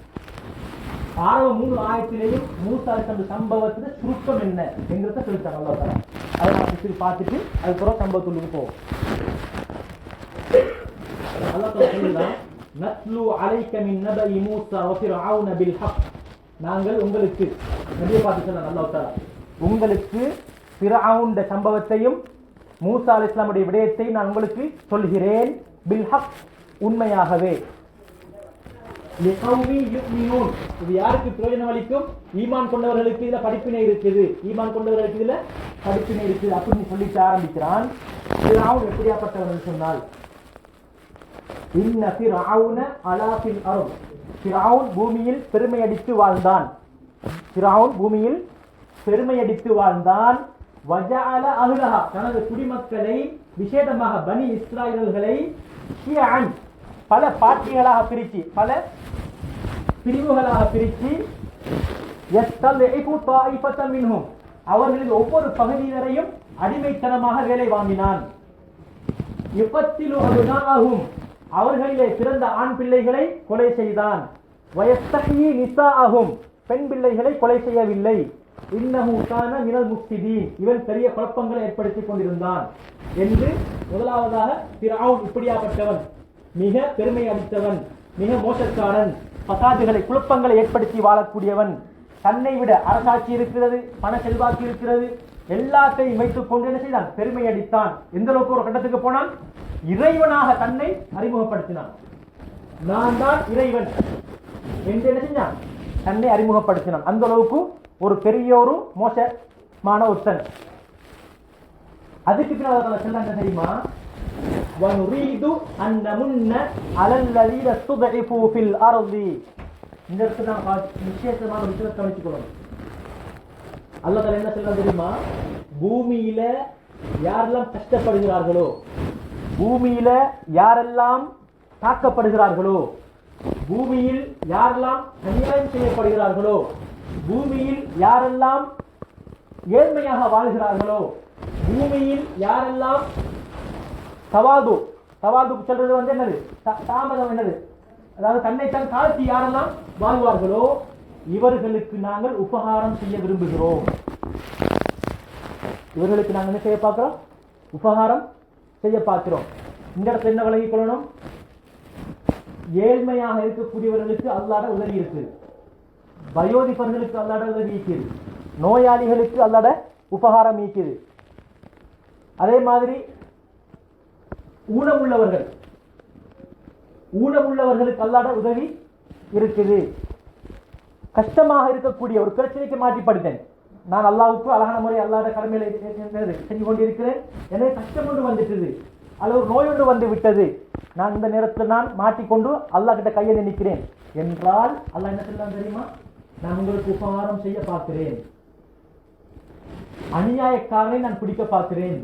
ஆரம்ப 3 ஆயத்திலேயும் மூசா அலைஹிஸ்ஸலாம் சம்பவத்துல சுருக்கம் என்ன என்கிறத சொல்லிட்டாங்க அல்லாஹ் தஆலா. அதை நான் பார்த்துட்டு அதுக்கப்புறம் சம்பவத்துக்கு போவோம். அல்லாஹ் தஆலா சொல்றான், நத்லு அலைக மின் நபஇ மூஸா வ ஃபிர்அவுன பில் ஹக். நாங்கள் உங்களுக்கு நபியை பார்த்து சொன்னாங்க அல்லாஹ் தஆலா, உங்களுக்கு ஃபிர்அவுனுடைய சம்பவத்தையும் மூசா அலைஹிஸ்ஸலாமுடைய விடயத்தையும் நான் உங்களுக்கு சொல்கிறேன். பில் ஹக், உண்மையாகவே. லிகௌமி யுமினூன், இது யாருக்கு பிரயோஜனம் அளிக்கும்? ஈமான் கொண்டவர்களுக்கு இதுல படிப்பினை இருக்குது, ஈமான் கொண்டவர்களுக்கு இதுல படிப்பினை இருக்குது அப்படின்னு சொல்லிட்டு ஆரம்பிக்கிறான். ஃபிர்அவுன் எப்படியாப்பட்டவன் சொன்னால், இன்ன ஃபிர்அவுன அலா ஃபில் அர்த், ஃபிர்அவுன் பூமியில் பெருமையடித்து வாழ்ந்தான். ஃபிர்அவுன் பூமியில் பெருமையடித்து வாழ்ந்தான். வஜஅல அஹ்லஹா, தனது குடிமக்களை விசேடமாக பனி இஸ்ராயல்களை ஷியஅன், பல பார்ட்டிகளாக பிரித்து, பல பிரிவுகளாக பிரித்து, யஸ்தல்இஃபு தாயிஃபத்தன் மின்ஹும், அவர்களில் ஒவ்வொரு பகுதியினரையும் அடிமைத்தனமாக வேலை வாங்கினான். யுகத்திலு அப்னாஅஹும், அவர்களிலே பிறந்த ஆண் பிள்ளைகளை கொலை செய்தான். வயஸ்தஹ்யி நிசாஅஹும், பெண் பிள்ளைகளை கொலை செய்யவில்லை. இன்னஹு கான மினல் முஃப்ஸிதீன், இவன் பெரிய குழப்பங்களை ஏற்படுத்திக் கொண்டிருந்தான் என்று முதலாவதாக ஃபிர்அவுன் இப்படியாப்பட்டவன், மிக பெருமை அளித்தவன், மிக மோசக்காரன், பசாதுகளை குழப்பங்களை ஏற்படுத்தி வாழக்கூடியவன். தன்னை விட அரசாட்சி இருக்கிறது, பண செல்வாக்கு இருக்கிறது, எல்லாத்தையும் வைத்துக் கொண்டு என்ன செய்தான்? பெருமை அடித்தான். எந்த அளவுக்கு ஒரு கட்டத்துக்கு போனான்? இறைவனாக தன்னை அறிமுகப்படுத்தினான். நான் தான் இறைவன் என்று என்ன செஞ்சான்? தன்னை அறிமுகப்படுத்தினான். அந்த அளவுக்கு ஒரு பெரிய ஒரு மோசமான ஒருத்தன். அதுக்கு பின்னால் சொல்றாங்க தெரியுமா? வனுரீது அன் நமுன்ன அலல்லதீன ஸ்துத்இஃபு ஃபில் அர்தி. இந்த இடத்துல நான் விசேஷமான விஷயத்தை கவனிச்சுக்கணும். அல்லாஹ் தஆலா என்ன சொல்றாங்க தெரியுமா? பூமியில யாரெல்லாம் கஷ்டப்படுகிறார்களோ, பூமியில யாரெல்லாம் தாக்கப்படுகிறார்களோ, பூமியில் யாரெல்லாம் அநியாயம் செய்யப்படுகிறார்களோ, பூமியில் யாரெல்லாம் ஏழ்மையாக வாழ்கிறார்களோ, பூமியில் யாரெல்லாம் தவாதுக்கு சொல்றது வந்து என்னது? தாமதம் என்னது? அதாவது தன்னைத்தான் தாழ்த்தி யாரெல்லாம் வாழ்வார்களோ இவர்களுக்கு நாங்கள் உபகாரம் செய்ய விரும்புகிறோம். இவர்களுக்கு நாங்கள் என்ன செய்ய பார்க்கிறோம்? உபகாரம் செய்ய பார்க்கிறோம். இந்த இடத்துல என்ன விளங்கிக் கொள்ளணும்? ஏழ்மையாக இருக்கக்கூடியவர்களுக்கு அல்லாஹ்ட உதவி இருக்குது, வயோதிபர்களுக்கு அல்லாஹ்ட உதவி இருக்குது, நோயாளிகளுக்கு அல்லாஹ்ட உபகாரம் இருக்குது. அதே மாதிரி ஊனமுள்ளவர்களுக்கு அல்லாஹ்ட உதவி இருக்குது. கஷ்டமாக இருக்கக்கூடிய ஒரு பிரச்சனைக்கு மாற்றிப்படுத்தேன். நான் அல்லாஹ்வுக்கு அழகான முறை அல்லாஹ்ட கடமையில செஞ்சு கொண்டிருக்கிறேன், எனவே கஷ்டம் ஒன்று வந்துட்டது, அல்லது ஒரு நோய் ஒன்று வந்து விட்டது, நான் இந்த நேரத்தில் நான் மாட்டிக்கொண்டு அல்லாஹ் கிட்ட கையில் நிற்கிறேன் என்றால் அல்லாஹ் என்ன சொல்லலாம் தெரியுமா? நான் உங்களுக்கு உபகாரம் செய்ய பார்க்கிறேன், அநியாயக்காரனை நான் பிடிக்க பார்க்கிறேன்,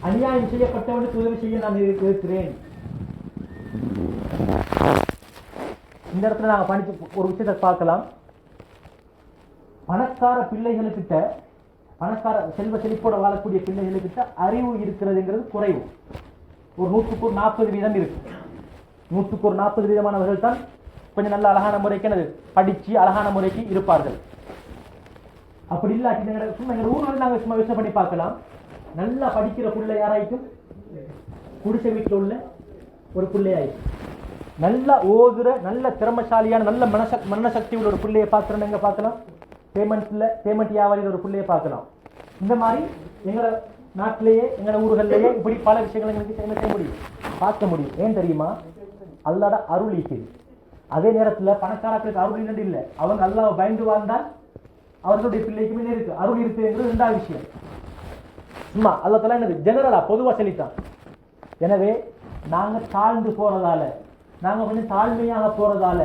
அநியாயம் செய்யப்பட்டவனுக்கு உதவி செய்ய நான் இருக்கிறேன். இந்த இடத்துல நாங்கள் படித்து ஒரு விஷயத்தை பார்க்கலாம். பணக்கார பிள்ளைகளுக்கிட்ட, பணக்கார செல்வ செழிப்போட வாழக்கூடிய பிள்ளைகளுக்கிட்ட அறிவு இருக்கிறதுங்கிறது குறைவு. ஒரு 100க்கு 40% இருக்கு. 100க்கு 40% தான் கொஞ்சம் நல்ல அழகான முறைக்கு என்னது படிச்சு அழகான முறைக்கு இருப்பார்கள். அப்படி இல்லாட்டி சும்மா எங்கள் ஊரில் நாங்கள் சும்மா விஷயம் பண்ணி பார்க்கலாம். நல்லா படிக்கிற பிள்ளை யாராய்க்கும் குடிசை வீட்டில் உள்ள ஒரு பிள்ளையாயிருக்கும். நல்லா ஓதுற, நல்ல திறமசாலியான, நல்ல மனசக்தி உள்ள ஒரு பிள்ளையை பார்க்குறோன்னு எங்கே பார்க்கலாம்? பேமெண்ட் வியாபாரியில் ஒரு பிள்ளையை பார்க்கலாம். இந்த மாதிரி எங்களை நாட்டிலேயே எங்களோட ஊர்கள்லேயே இப்படி பல விஷயங்களை எங்களுக்கு என்ன செய்ய முடியும்? பார்க்க முடியும். ஏன் தெரியுமா? அல்லாஹ்ட அருள் இருக்குது. அதே நேரத்தில் பணக்காரர்களுக்கு அருள் இல்லைன்னு இல்லை, அவங்க அல்லாஹ்வை பயந்து வாழ்ந்தால் அவர்களுடைய பிள்ளைக்கு முன்னே இருக்கு அருள் இருக்குங்கிறது ரெண்டாவது விஷயம். சும்மா அல்லாஹ் தஆலா என்னது ஜெனரலா பொதுவாக சொல்லித்தான். எனவே நாங்கள் தாழ்ந்து போறதால, நாங்கள் கொஞ்சம் தாழ்மையாக போறதால,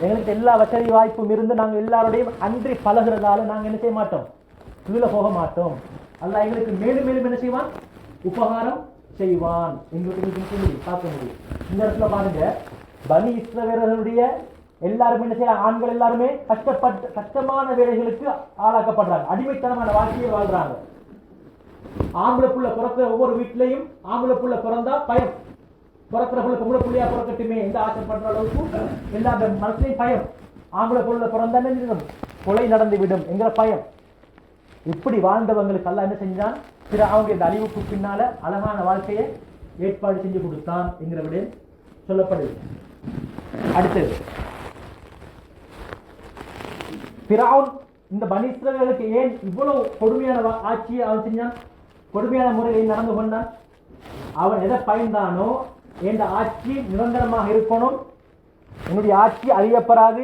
எங்களுக்கு எல்லா வசதி வாய்ப்பும் இருந்து நாங்கள் எல்லாரோடையும் அன்றி பழகிறதால நாங்கள் என்ன செய்ய மாட்டோம்? கீழே போக மாட்டோம். அல்லாஹ் எங்களுக்கு மேலும் மேலும் என்ன செய்வான்? உபகாரம் செய்வான். எங்களுக்கு பார்க்க முடியும். இந்த இடத்துல பாருங்க, பனி இஸ்ரவேலர்களுடைய எல்லாருமே என்ன செய்ய, ஆண்கள் எல்லாருமே கஷ்டமான வேலைகளுக்கு ஆளாக்கப்படுறாங்க, அடிமைத்தனமான வாழ்க்கையை வாழ்றாங்க. ஆம்பளை புள்ள பிறக்கிற ஒவ்வொரு வீட்டிலையும் ஆம்பளை புள்ள பிறந்தா பயம், பிறக்கிற புள்ள பொம்பளை புள்ளையா பிறக்கட்டுமே என்று ஆசைப்படுற அளவுக்கு எல்லா மனசுலையும் பயம். ஆம்பளை புள்ள பிறந்தா கொலை நடந்து விடும் என்கிற பயம். இப்படி வாழ்ந்தவங்களுக்கு அல்லாஹ் என்ன செஞ்சான்? அவங்க இந்த அழிவுக்கு பின்னால அழகான வாழ்க்கையை ஏற்பாடு செஞ்சு கொடுத்தான் என்கிற விட சொல்லப்படுது. அடுத்தது ஃபிரௌன் இந்த பனி இஸ்ரவேலுக்கு ஏன் இவ்வளவு கொடுமையான ஆட்சியை அவன் செஞ்சான்? கொடுமையான முறையில் நடந்து கொண்டான். அவன் எதை பயந்தானோ, என்ற ஆட்சி நிரந்தரமாக இருக்கணும், என்னுடைய ஆட்சி அழியப்படாது,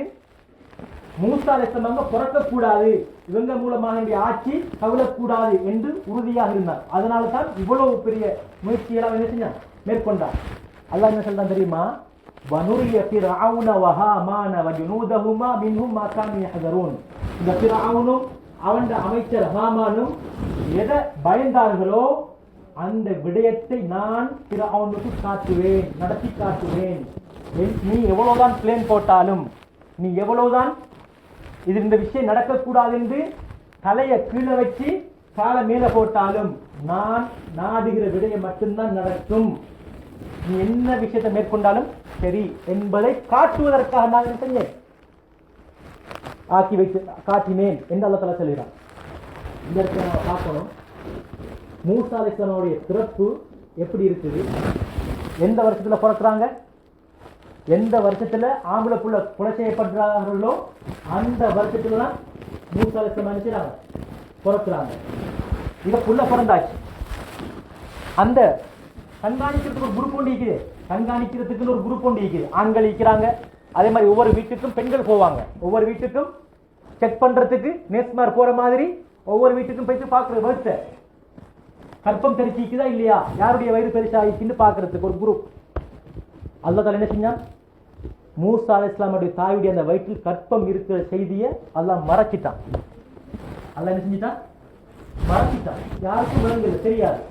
மூசா அலைஹிஸ்ஸலாம் பிறக்கக்கூடாது, இவங்க மூலமாக என்னுடைய ஆட்சி கவிழக்கூடாது என்று உறுதியாக இருந்தார். அதனால தான் இவ்வளவு பெரிய முயற்சியெல்லாம் என்ன செஞ்சான்? மேற்கொண்டார். அல்லாஹ் என்ன சொல்றான் தெரியுமா? வனுரிய ஃபிர்அவுன வஹாமான வஜுனூதஹுமா மின்ஹும் மா கானூ யஹ்தரூன். இந்த ஃபிர்அவுனும் அவன் அமைச்சர் ஹாமானும் எதை பயந்தார்களோ அந்த விடயத்தை நான் ஃபிர்அவுனுக்கு காட்டுவேன், நடத்தி காட்டுவேன். நீ எவ்வளவுதான் பிளேன் போட்டாலும், நீ எவ்வளவுதான் இது இந்த விஷயம் நடக்கக்கூடாது என்று தலையை கீழே வச்சு காலை மேல போட்டாலும் நான் நாடுகிற விடயம் மட்டும்தான் நடக்கும். நீ என்ன விஷயத்தை மேற்கொண்டாலும் சரி என்பதை காட்டுவதற்காக நான் என்ன செஞ்சேன், ஆக்கி வைத்து காட்டினேன் என்று அல்லாஹ் தஆலா சொல்கிறான். இந்த இடத்துல நம்ம பார்க்கணும், மூசா அலைஹிஸ்ஸலாமுடைய பிறப்பு எப்படி இருக்குது, எந்த வருஷத்துல பிறக்கிறாங்க, எந்த வருஷத்துல ஆம்பளை புள்ள கொலை செய்யப்படுறார்களோ அந்த வருஷத்துல தான் மூசா அலைஹிஸ்ஸலாம் நினைச்சாங்க பிறக்கிறாங்க. இத புள்ள பிறந்தாச்சு. அந்த கண்காணிக்கிறதுக்கு ஒரு குரூப் ஒன்று இருக்குது, கண்காணிக்கிறதுக்குன்னு ஒரு குரூப் ஒன்று இருக்குது. ஆண்கள் இருக்கிறாங்க, அதே மாதிரி ஒவ்வொரு வீட்டுக்கும் பெண்கள் போவாங்க. ஒவ்வொரு வீட்டுக்கும் செக் பண்றதுக்கு நேஸ்மார் போற மாதிரி ஒவ்வொரு வீட்டுக்கும் போயிட்டு பார்க்குற வகுத்த கற்பம் தெரிச்சிக்குதா இல்லையா, யாருடைய வயிறு பெருசாகிக்குன்னு பார்க்கறதுக்கு ஒரு குரூப். அல்லாஹ் தஆலா என்ன செஞ்சான், மூசா அலைஹிஸ்ஸலாமுடைய தாயுடைய அந்த வயிற்றில் கற்பம் இருக்கிற செய்தியை அல்லாஹ் மறைச்சிட்டான். அல்லாஹ் என்ன செஞ்சிட்டான், மறைச்சிட்டான். யாருக்கும் விளங்கல, தெரியாது.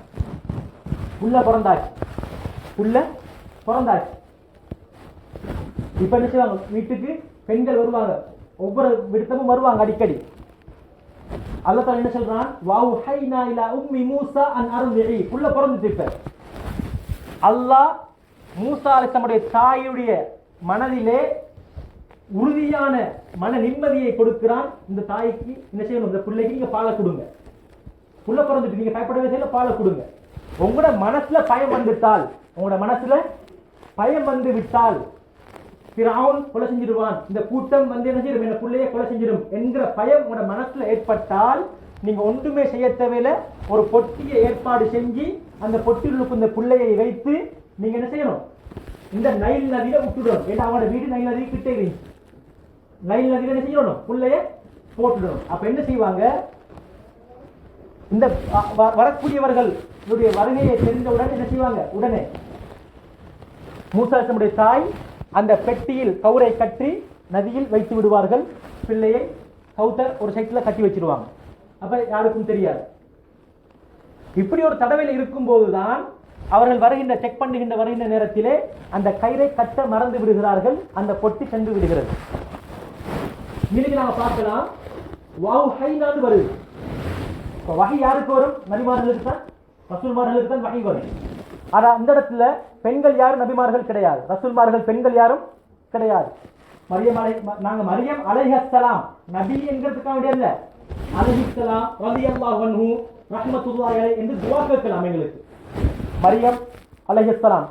புள்ள பிறந்தாச்சு, புள்ள பிறந்தாச்சு. இப்ப என்ன செய்வாங்க, வீட்டுக்கு பெண்கள் வருவாங்க, ஒவ்வொரு விடுத்தமும் வருவாங்க அடிக்கடி. அல்லாஹ் தஆலா என்ன சொல்றான், வஹைனா இலா உம்மி மூசா அன் அர்திஇ. புள்ள பிறந்துச்சு. இப்ப அல்லாஹ் மூசா அலைஹிஸ்ஸலாமுடைய தாயுடைய மனதிலே உறுதியான மன நிம்மதியை கொடுக்கிறான். இந்த தாய்க்கு என்ன செய்யணும், இந்த பிள்ளைக்கு நீங்க பாலை கொடுங்க. புள்ள பிறந்துட்டு நீங்க பயப்படவே செய்யல, பாலை கொடுங்க. உங்களோட மனசுல பயம் வந்துட்டால், உங்களோட மனசுல பயம் வந்து விட்டால் ஃபிரௌன் கொலை செஞ்சிடுவான், இந்த கூட்டம் வந்து என்ன செய்யும், என்ன பிள்ளையை கொலை செஞ்சிடும் என்கிற பயம் உங்களோட மனசுல ஏற்பட்டால் நீங்க ஒன்றுமே செய்ய தேவையில்ல, ஒரு பொட்டியை ஏற்பாடு செஞ்சு அந்த பொட்டிகளுக்கு இந்த பிள்ளையை வைத்து நீங்க என்ன செய்யணும், இந்த நைல் நதியில விட்டுடணும். ஏன்னா அவனோட வீடு நைல் நதி கிட்டே இருந்துச்சு. நைல் நதியில என்ன செய்யணும், பிள்ளைய போட்டுடணும். அப்ப என்ன செய்வாங்க, இந்த வரக்கூடியவர்கள் வருகையை தெரிந்தவுடன் என்ன செய்வாங்க, உடனே மூசா அலைஹிஸ்ஸலாமுடைய தாய் அந்த பெட்டியில் கவுரை கட்டி நதியில் வைத்து விடுவார்கள். பிள்ளையை கவுத்தர் ஒரு சைட்ல கட்டி வச்சிருவாங்க. அப்ப யாருக்கும் தெரியாது. இப்படி ஒரு தடவையில் இருக்கும் போதுதான் அவர்கள் வருகின்ற செக் பண்ணுகின்ற வருகின்ற நேரத்திலே அந்த கயிறை கட்ட மறந்து விடுகிறார்கள், அந்த பொட்டி சென்று விடுகிறது. இன்னைக்கு நாம பார்க்கலாம், வஹைனான்னு வருது. வஹி யாருக்கு வரும், நபிமார்களுக்கு தான், ரசூல்மார்களுக்கு தான் வஹி வரும். ஆனா அந்த இடத்துல பெண்கள் யாரும் நபிமார்கள் கிடையாது, ரசூல்மார்கள் பெண்கள் யாரும் கிடையாது. நாங்க மரியம் அலைஹிஸ்ஸலாம் நபி என்கிறதுக்காக வேண்டிய அல்ல, அலைஹிஸ்ஸலாம் ரலியல்லாஹு அன்ஹு ரஹ்மத்துல்லாஹி அலைஹி என்று துஆ கேட்கலாம் எங்களுக்கு. மரியம் அலைஹிஸ்ஸலாம்,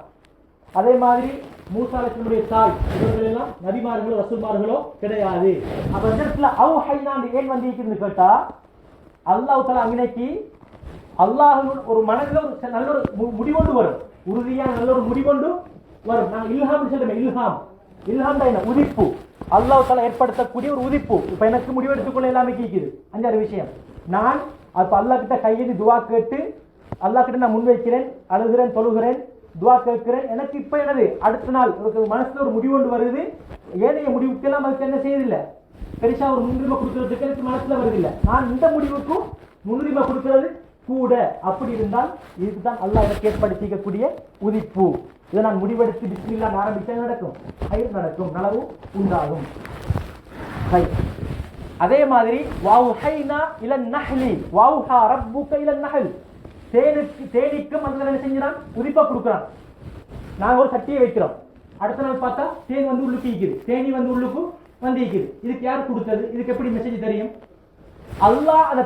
அதே மாதிரி மூசா அலைஹிஸ்ஸலாமுடைய தாய், இவர்கள் எல்லாம் நபிமார்களோ ரசூல்மார்களோ கிடையாது. அப்ப இந்த இடத்துல அவ்ஹைனான்னு ஏன் வந்திருக்குன்னு கேட்டா, அல்லாஹ் தஆலா அன்னைக்கு அல்லாஹ் ஒரு மனதில் ஒரு நல்ல ஒரு முடிவொண்டு வரும், உறுதியான நல்ல ஒரு முடிவொண்டு வரும். நாங்கள் இல்ஹாம் சொல்றோம், இல்ஹாம் இல்ஹாம் தான் என்ன, உதிப்பு. அல்லாஹ் தஆலா ஏற்படுத்தக்கூடிய ஒரு உதிப்பு. இப்ப எனக்கு முடிவெடுத்துக்கொள்ள எல்லாமே கேட்குது. 5-6 விஷயம் நான் அப்ப அல்லாஹ் கிட்ட கையெழுதி துவா கேட்டு அல்லாஹ் கிட்ட நான் முன்வைக்கிறேன், அழுகிறேன், தொழுகிறேன், துவா கேட்கிறேன். எனக்கு இப்ப என்னது, அடுத்த நாள் மனசுல ஒரு முடிவொண்டு வருது. ஏனைய முடிவுக்கெல்லாம் அதுக்கு என்ன செய்யறதில்லை, பெருசா ஒரு முன்னுரிமை கொடுக்கறதுக்கு எனக்கு மனசுல வருதில்லை. நான் இந்த முடிவுக்கும் முன்னுரிமை கொடுக்கிறது கூட. அப்படி இருந்தால் இதுதான் அல்லாஹ் எனக்கு ஏற்படுத்திக்கக்கூடிய உதிப்பு. இதை நான் முடிவெடுத்து பிஸ்மில்லாஹ் ஆரம்பிச்சா நடக்கும், கயிறு நடக்கும், நலவு உண்டாகும். அதே மாதிரி வஹைனா இலன் நஹ்லி வஹா ரப்புக இலன் நஹல். தேனிக்கும் அந்த என்ன செஞ்சான், உதிப்பா கொடுக்குறான். நாங்க ஒரு சட்டியை வைக்கிறோம், அடுத்த நாள் பார்த்தா தேன் வந்து உள்ளுக்கு இருக்குது, தேனி வந்து உள்ளுக்கு வந்து இருக்குது. இதுக்கு யார் கொடுத்தது, இதுக்கு எப்படி மெசேஜ் தெரியும்? அல்லாஹ் அந்த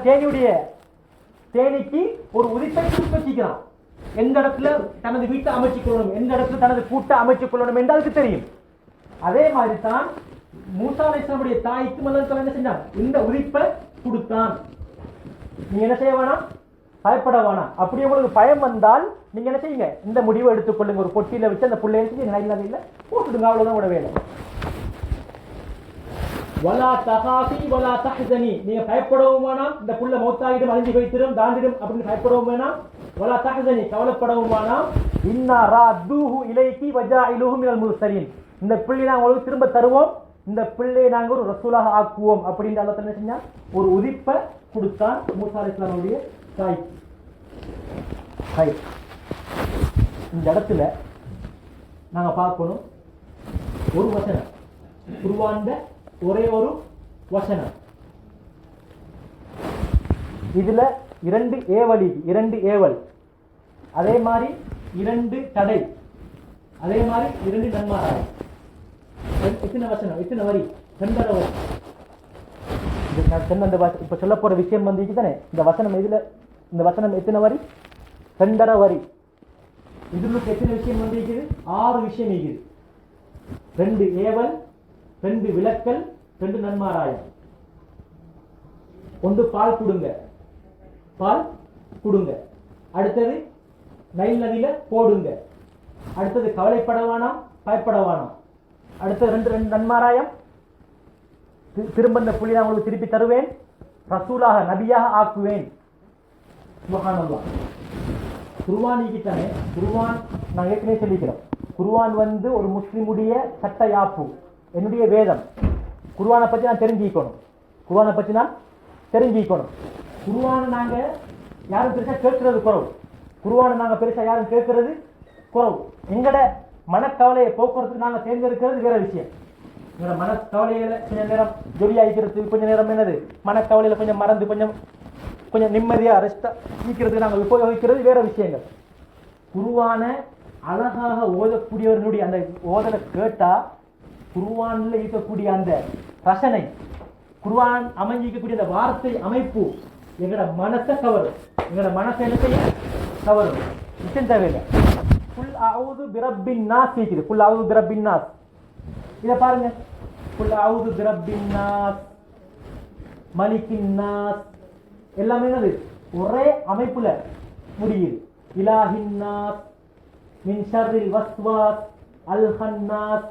தேனிக்கு ஒரு உதிப்பை கொடுத்து வச்சுக்கிறான். எந்த இடத்துல தனது வீட்டை அமைச்சுக் கொள்ளணும், எந்த இடத்துல தனது கூட்டை அமைச்சுக் கொள்ளணும் என்று அதுக்கு தெரியும். அதே மாதிரி தான் மூசா அலைஹிஸ்ஸலாமுடைய தாய்க்கு அல்லாஹ் தஆலா என்ன செஞ்சான், இந்த உதிப்பை கொடுத்தான். நீங்க என்ன செய்ய வேணாம், பயப்பட வேணாம். அப்படி உங்களுக்கு பயம் வந்தால் நீங்க என்ன செய்யுங்க, இந்த முடிவை எடுத்துக்கொள்ளுங்க. ஒரு பொட்டியில வச்சு அந்த புள்ளைய நைல் நதியில போட்டுடுங்க, அவ்வளவுதான் உட வேலை. வலா தகாஃபி வலா தஹ்சனி, நீங்க பயப்படவும் வேணாம், இந்த புள்ள மௌத்தாகிடும் அழிஞ்சு வைத்திடும் தாண்டிடும் அப்படின்னு பயப்படவும் வேணாம். வலா தஹ்சனி, கவலைப்படவும் வேணாம். இன்னா ராத்தூஹு இலைக்கி வஜாயிலுஹு மினல் முர்சலீன், இந்த பிள்ளையை நாங்கள் உங்களுக்கு திரும்ப தருவோம், இந்த பிள்ளையை நாங்கள் ஒரு ரசூலாக ஆக்குவோம் அப்படின்னு அல்லாஹ் என்ன செஞ்சா ஒரு உதிப்பை கொடுத்தான் மூசா அலைஹிஸ்ஸலாமுடைய தாய். இந்த இடத்துல நாங்க பார்க்கணும் ஒரு வசனம், குர்ஆன்ல ஒரே ஒரு வசனம், இதுல 2 ஏவல், 2 ஏவல், அதே மாதிரி 2 தடை, அதே மாதிரி 2 நன்மாராயம். எத்தனை வசனம், எத்தனை வரி? 2.5 வரி. இப்ப சொல்ல போற விஷயம் வந்து தானே இந்த வசனம். இதுல இந்த வசனம் எத்தனை வரி? 2.5 வரி. இதுல எத்தனை விஷயம் வந்து 6 விஷயம் இருக்குது. 2 ஏவல், 2 விளக்கல், 2 நன்மாராயம். ஒன்று பால் கொடுங்க, பால் கொடுங்க. அடுத்தது நைல் நதியில போடுங்க. அடுத்தது கவலைப்பட வேணாம், பயப்பட வேணாம். அடுத்தது 2 நன்மாராயம், திரும்ப இந்த புள்ளி நான் உங்களுக்கு திருப்பி தருவேன், ரசூலாக நபியாக ஆக்குவேன். சுப்ஹானல்லாஹ். குர்ஆன் கிட்டானே, குர்ஆன் நான் ஏற்கனவே சொல்லிக்கிறோம், குர்ஆன் வந்து ஒரு முஸ்லிமுடைய சட்ட யாப்பு, என்னுடைய வேதம். குர்ஆனை பற்றி நான் தெரிஞ்சுக்கணும், குர்ஆனை பற்றி நான் தெரிஞ்சுக்கணும். குர்ஆனை நாங்க யாரும் பெருசா கேட்கறது குறவு, குர்ஆனை நாங்க பெருசா யாரும் கேட்கறது குறவு. எங்கட மனக்கவலையை போக்குறதுக்கு நாங்க தேர்ந்தெடுக்கிறது வேற விஷயம். எங்களோட மனக்கவலையில கொஞ்ச நேரம் ஜொலி ஆகிக்கிறது, கொஞ்ச நேரம் என்னது மனக்கவலையில கொஞ்சம் மறந்து கொஞ்சம் நிம்மதியா ரெஸ்டா ஈக்கிறதுக்கு நாங்கள் உபயோகிக்கிறது வேற விஷயங்கள். குர்ஆனை அழகாக ஓதக்கூடியவர்களுடைய அந்த ஓதலை கேட்டா குர்ஆன்ல இருக்கக்கூடிய அந்த ரசனை, குர்ஆன் அமைஞ்சிக்கக்கூடிய அந்த வார்த்தை அமைப்பு எங்களோட மனசை கவரும், எங்களோட மனசை என்ன கவரும். விஷயம் தேவையில்லை. குல் அஊது பிரப்பின் நாஸ் இருக்குது, குல் அஊது பிரப்பின் நாஸ். இதை பாருங்க, குல் அஊது பிரப்பின் நாஸ், மலிக்கின் நாஸ், எல்லாமே என்னது ஒரே அமைப்புல முடியுது. இலாஹின் நாஸ், மின் ஷர்ரில் வஸ்வாஸ் அல் ஹன்னாஸ்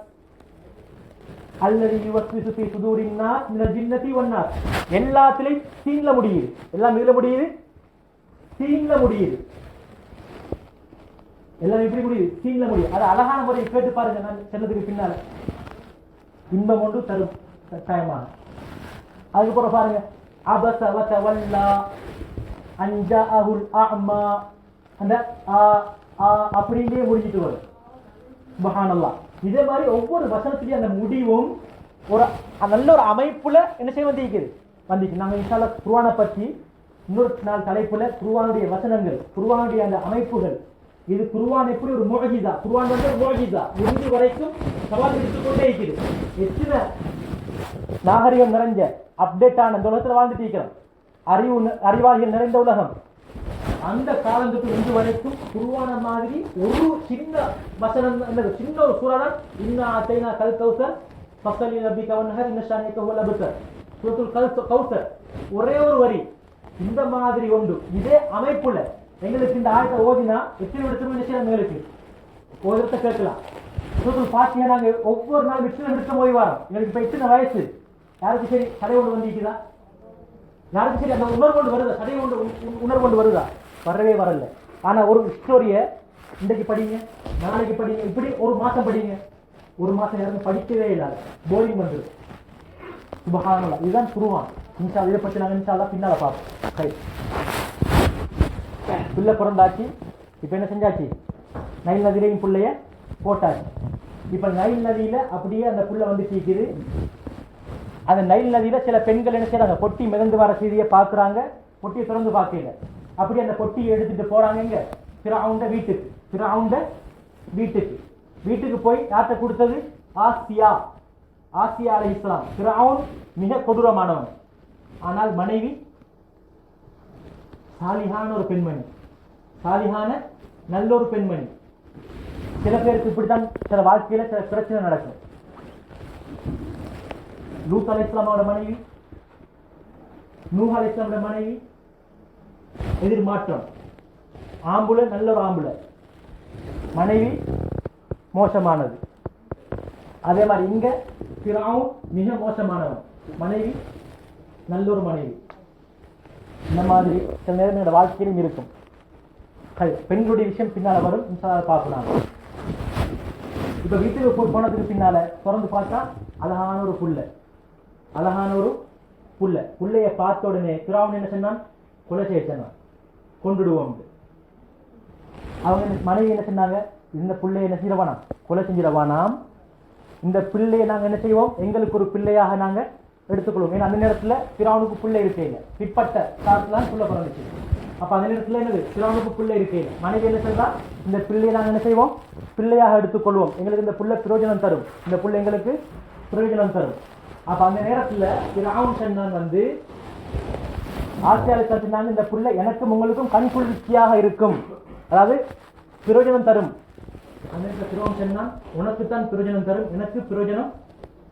அல்லதி யுவஸ்விசு ஃபீ சுதூரின் நாஸ் மினல் ஜின்னதி வன் நாஸ். எல்லாத்திலையும் சீன்ல முடியுது, எல்லாம் இதுல முடியுது, சீன்ல முடியுது, எல்லாம் எப்படி முடியுது, சீன்ல முடியுது. அது அழகான முறையை கேட்டு பாருங்க. நான் சொன்னதுக்கு பின்னால இன்பம் ஒன்று தரும் கட்டாயமாக. அதுக்கப்புறம் பாருங்க, அபஸ வ தவல்லா அன் ஜாஅஹுல் அஅமா, அந்த அப்படியே முடிஞ்சிட்டு வரும். சுப்ஹானல்லாஹ். இதே மாதிரி ஒவ்வொரு வசனத்திலையும் அந்த முடிவும் ஒரு நல்ல ஒரு அமைப்புல என்ன செய்ய வந்திருக்கு. நாங்கள் இன்ஷா அல்லாஹ் குர்ஆனை பற்றி இன்னொரு நாள் தலைப்புல குர்ஆனுடைய வசனங்கள், குர்ஆனுடைய அந்த அமைப்புகள், இது குர்ஆன் எப்படி ஒரு முஅஜிஸா, குர்ஆன் வந்து ஒரு முஅஜிஸா இன்று வரைக்கும் சவால் எடுத்துக்கொண்டே இருக்குது. எத்தனை நாகரிகம் நிறைஞ்ச அப்டேட்டான இந்த உலகத்தில் வாழ்ந்துட்டு இருக்கிறோம், அறிவாளிகள் நிறைந்த உலகம். அந்த காலத்துக்கு இன்று வரைக்கும் குர்ஆன மாதிரி ஒரு சின்ன வசனம், சின்ன ஒரு சூறாதான் இன்னா அத்தைனா கல் கௌசர் ஃபஸலி ரப்பிக வன்ஹர் இன்ன ஷானியக ஹுவல் அப்தர், சூரத்துல் கௌசர், ஒரே ஒரு வரி. இந்த மாதிரி ஒன்று இதே அமைப்புல எங்களுக்கு இந்த ஆயத்தை ஓதினா எத்தனை விடத்துல நிச்சயம் எங்களுக்கு ஓதத்தை கேட்கலாம். சூரத்துல் ஃபாத்திஹா நாங்க ஒவ்வொரு நாள் விட்டு விட்டு போய் வரோம். எங்களுக்கு இப்ப எத்தனை வயசு, யாருக்கு சரி தடை ஒன்று வந்திருக்குதா, யாருக்கு சரி அந்த உணர்வு கொண்டு வருதா, தடை ஒன்று உணர்வு கொண்டு வருதா? வரவே வரல. ஆனா ஒரு ஸ்டோரிய இன்றைக்கு படிங்க, நாளைக்கு படிங்க, இப்படி ஒரு மாசம் படிங்க, ஒரு மாசம் யாரும் படிக்கவே இல்லாத போரிங் வந்துடும். சுப்ஹானல்லாஹ். இதுதான் குர்ஆன். இன்ஷா அல்லாஹ் இதை பற்றி நாங்கள் இன்ஷா அல்லாஹ் பின்னால பார்ப்போம். பிள்ளை பிறந்தாச்சு, இப்ப என்ன செஞ்சாச்சு, நைல் நதியிலையும் பிள்ளைய போட்டாச்சு. இப்ப நைல் நதியில அப்படியே அந்த புள்ள வந்து சீக்குது. அந்த நைல் நதியில சில பெண்கள் என்ன செய்யறாங்க, பொட்டி மிதந்து வர செய்தியை பாக்குறாங்க, பொட்டியை திறந்து பார்க்கல. அப்படி அந்த பொட்டியை எடுத்துட்டு போறாங்க எங்க, ஃபிரௌன்ட வீட்டுக்கு. ஃபிரௌன்ட வீட்டுக்கு போய் யார்கிட்ட கொடுத்தது, ஆசியா அலைஹிஸ்ஸலாம். ஃபிரௌன் மிக கொடூரமானவன், ஆனால் மனைவி சாலிஹான ஒரு பெண்மணி, சாலிஹான நல்ல ஒரு பெண்மணி. சில பேருக்கு இப்படித்தான் சில வாழ்க்கையில சில பிரச்சனை நடக்கும். லூத் அலைஹிஸ்ஸலாமோட மனைவி, நூஹ் அலைஹிஸ்ஸலாமோட மனைவி எதிர்மாற்றம். ஆம்புல நல்ல ஒரு ஆம்புல, மனைவி மோசமானது. அதே மாதிரி இங்க ஃபிரௌன் மிக மோசமானவன், மனைவி நல்ல ஒரு மனைவி. இந்த மாதிரி சில நேரம் என்னோட வாழ்க்கையிலும் இருக்கும். பெண்களுடைய விஷயம் பின்னால வரும், பார்க்கலாம். இப்ப வீட்டுக்கு போனதுக்கு பின்னால திறந்து பார்த்தா அழகான ஒரு புள்ளைய பார்த்த உடனே பிராவன் என்ன சொன்னான்? கொலை செய்ய சொன்னான், கொண்டுடுவோம். அவங்க மனைவி என்ன சொன்னாங்க? இந்த பிள்ளைய என்ன செய்யறவானாம்? கொலை செஞ்சிடவானாம். இந்த பிள்ளையை நாங்க என்ன செய்வோம்? எங்களுக்கு ஒரு பிள்ளையாக நாங்க எடுத்துக்கொள்வோம். ஏன்னா அந்த நேரத்துல பிராவனுக்கு பிள்ளை இருக்கீங்க, பிற்பட்ட காலத்துலாம் புள்ள பிறந்துச்சு. அப்ப அந்த நேரத்துல என்னது? பிராவனுக்கு பிள்ளை இருக்கீங்க. மனைவி என்ன சொல்றா? இந்த பிள்ளையை நாங்க என்ன செய்வோம்? பிள்ளையாக எடுத்துக்கொள்வோம். எங்களுக்கு இந்த புள்ள பிரயோஜனம் தரும், இந்த புள்ள எங்களுக்கு பிரயோஜனம் தரும். அப்ப அந்த நேரத்துல பிராவன் சொன்னான் வந்து ஆசியாவில் சொன்னாங்க, இந்த புள்ள எனக்கும் உங்களுக்கும் கண் குளிர்ச்சியாக இருக்கும், அதாவது பிரயோஜனம் தரும். அந்த பிராவன் சொன்னான், உனக்குத்தான் பிரயோஜனம் தரும், எனக்கு பிரயோஜனம்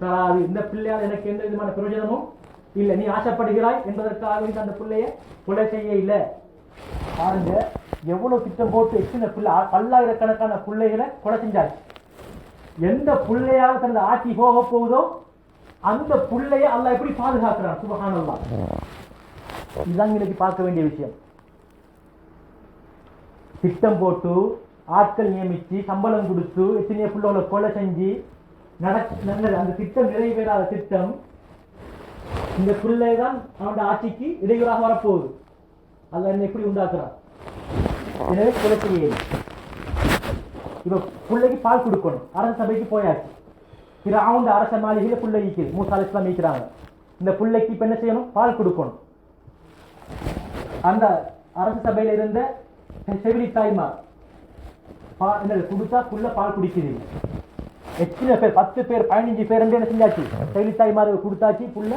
தராது. இந்த பிள்ளையால் எனக்கு எந்த விதமான பிரயோஜனமும் இல்லை. நீ ஆசைப்படுகிறாய் என்பதற்காக அந்த பிள்ளைய கொலை செய்ய இல்லை. பாருங்க எவ்வளவு திட்டம் போட்டு எத்தனை பிள்ளை, பல்லாயிரக்கணக்கான பிள்ளைகளை கொலை செஞ்சாச்சு. எந்த பிள்ளையால் தனது ஆட்சி போக போகுதோ அந்த பிள்ளைய அல்லாஹ் எப்படி பாதுகாக்கிறான்? சுப்ஹானல்லாஹ். இதுதான் இன்னைக்கு பார்க்க வேண்டிய விஷயம். திட்டம் போட்டு ஆட்கள் நியமிச்சு சம்பளம் கொடுத்து எத்தனையோ பிள்ளைகளை கொலை செஞ்சு அந்த திட்டம் நிறைவேறாத திட்டம். இந்த பிள்ளை தான் அவனோட ஆட்சிக்கு இடையூறாக வரப்போகுது. அல்லாஹ் என்ன எப்படி உண்டாக்குறான்? எனவே கொலை செய்ய இப்ப பிள்ளைக்கு பால் கொடுக்கணும். அரச சபைக்கு போயாச்சு. பிராவுன் அரச மாளிகையில பிள்ளை ஈக்குது, மூசா அலைஹிஸ்ஸலாம் ஈக்கிறாங்க. இந்த பிள்ளைக்கு இப்ப என்ன செய்யணும்? பால் கொடுக்கணும். அந்த அரச சபையில இருந்த செவிலி தாய்மார் கொடுத்தா புள்ள பால் குடிக்குது. எத்தனை பேர்? 10 பேர் 15 பேர் என்ன செஞ்சாச்சு? செவிலி தாய்மார் கொடுத்தாச்சு, புள்ள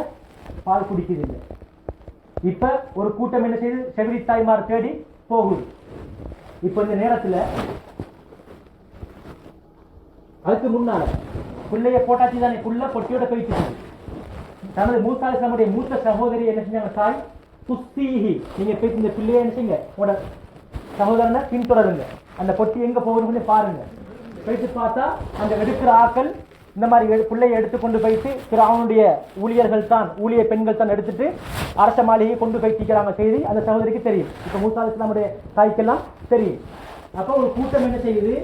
பால் குடிக்குது. இப்ப ஒரு கூட்டம் என்ன செய்யுது? செவிலி தாய்மார் தேடி போகுது. இப்ப இந்த நேரத்துல அதுக்கு முன்னால புள்ளைய போட்டாச்சு தானே, புள்ள பொட்டியோட போயிட்டு தனது மூசா அலைஹிஸ்ஸலாமுடைய மூத்த சகோதரி என்ன செஞ்சாங்க? தாய் புஸ்தீஹி, நீங்க போய் இந்த பிள்ளைய என்ன செய்யுங்க, உங்களோட சகோதரனை பின்தொடருங்க, அந்த பொட்டி எங்க போகுதுன்னு பாருங்க. போயிட்டு பார்த்தா அந்த எடுக்கிற ஆக்கள் இந்த மாதிரி பிள்ளையை எடுத்துக்கொண்டு போயிட்டு அவனுடைய ஊழியர்கள் தான், ஊழிய பெண்கள் தான் எடுத்துட்டு அரச மாளிகையை கொண்டு போயிட்டிருக்கிறாங்க. செய்தி அந்த சகோதரிக்கு தெரியும். இப்ப மூசா அலைஹிஸ்ஸலாமுடைய தாய்க்கெல்லாம் தெரியும். அப்ப ஒரு கூட்டம் என்ன செய்யுது?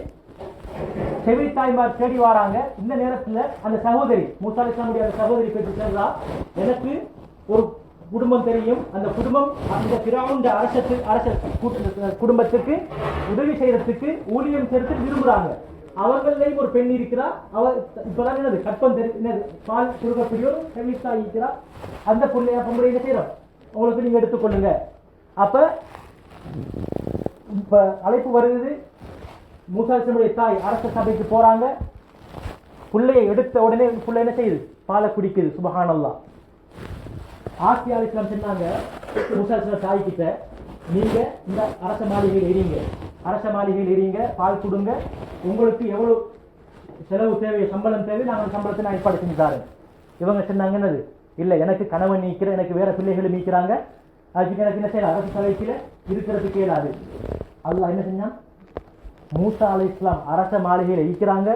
செவி தாய்மார் தேடி வராங்க. இந்த நேரத்துல அந்த சகோதரி மூசா அலைஹிஸ்ஸலாமுடைய அந்த சகோதரி பேசி சொல்றா, எனக்கு ஒரு குடும்பம் தெரியும், அந்த குடும்பம் அந்த பிராவுண்ட அரச குடும்பத்துக்கு உதவி செய்யறதுக்கு ஊழியம் செய்யறதுக்கு விரும்புறாங்க. அவர்களையும் ஒரு பெண் இருக்கிறார். அவர் இப்பதான் என்னது கற்பம் தெரியாது, பால் கொடுக்கக்கூடிய ஒரு செவித்தாய் இருக்கிறார். அந்த பொருளை பொம்பளை என்ன செய்யறோம்? உங்களுக்கு நீங்க எடுத்துக்கொள்ளுங்க. அப்ப இப்ப அழைப்பு வருது. மூசா அலைஹிஸ்ஸலாமுடைய தாய் அரச சபைக்கு போறாங்க. புள்ளையை எடுத்த உடனே புள்ளை என்ன செய்யுது? பாலை குடிக்குது. சுப்ஹானல்லாஹ். ஆசியா அலைஹிஸ்ஸலாம் சொன்னாங்க மூசா அலைஹிஸ்ஸலாம் தாய் கிட்ட, நீங்க இந்த அரச மாளிகையில் இருங்க, பால் கொடுங்க, உங்களுக்கு எவ்வளவு செலவு தேவை, சம்பளம் தேவை, நாங்கள் சம்பளத்தை நான் ஏற்பாடு செஞ்சு தாரேன். இவங்க சொன்னாங்க என்னது? இல்ல, எனக்கு கணவன் நீக்கிற, எனக்கு வேற பிள்ளைகளும் நீக்கிறாங்க, அதுக்கு எனக்கு என்ன செய்யலாம்? அரசு சபைக்கில இருக்கிறதுக்கு இயலாது. அல்லாஹ் என்ன செஞ்சான்? மூசா அலைஹிஸ்ஸலாம் அரச மாளிகையில இருக்கிறாங்க.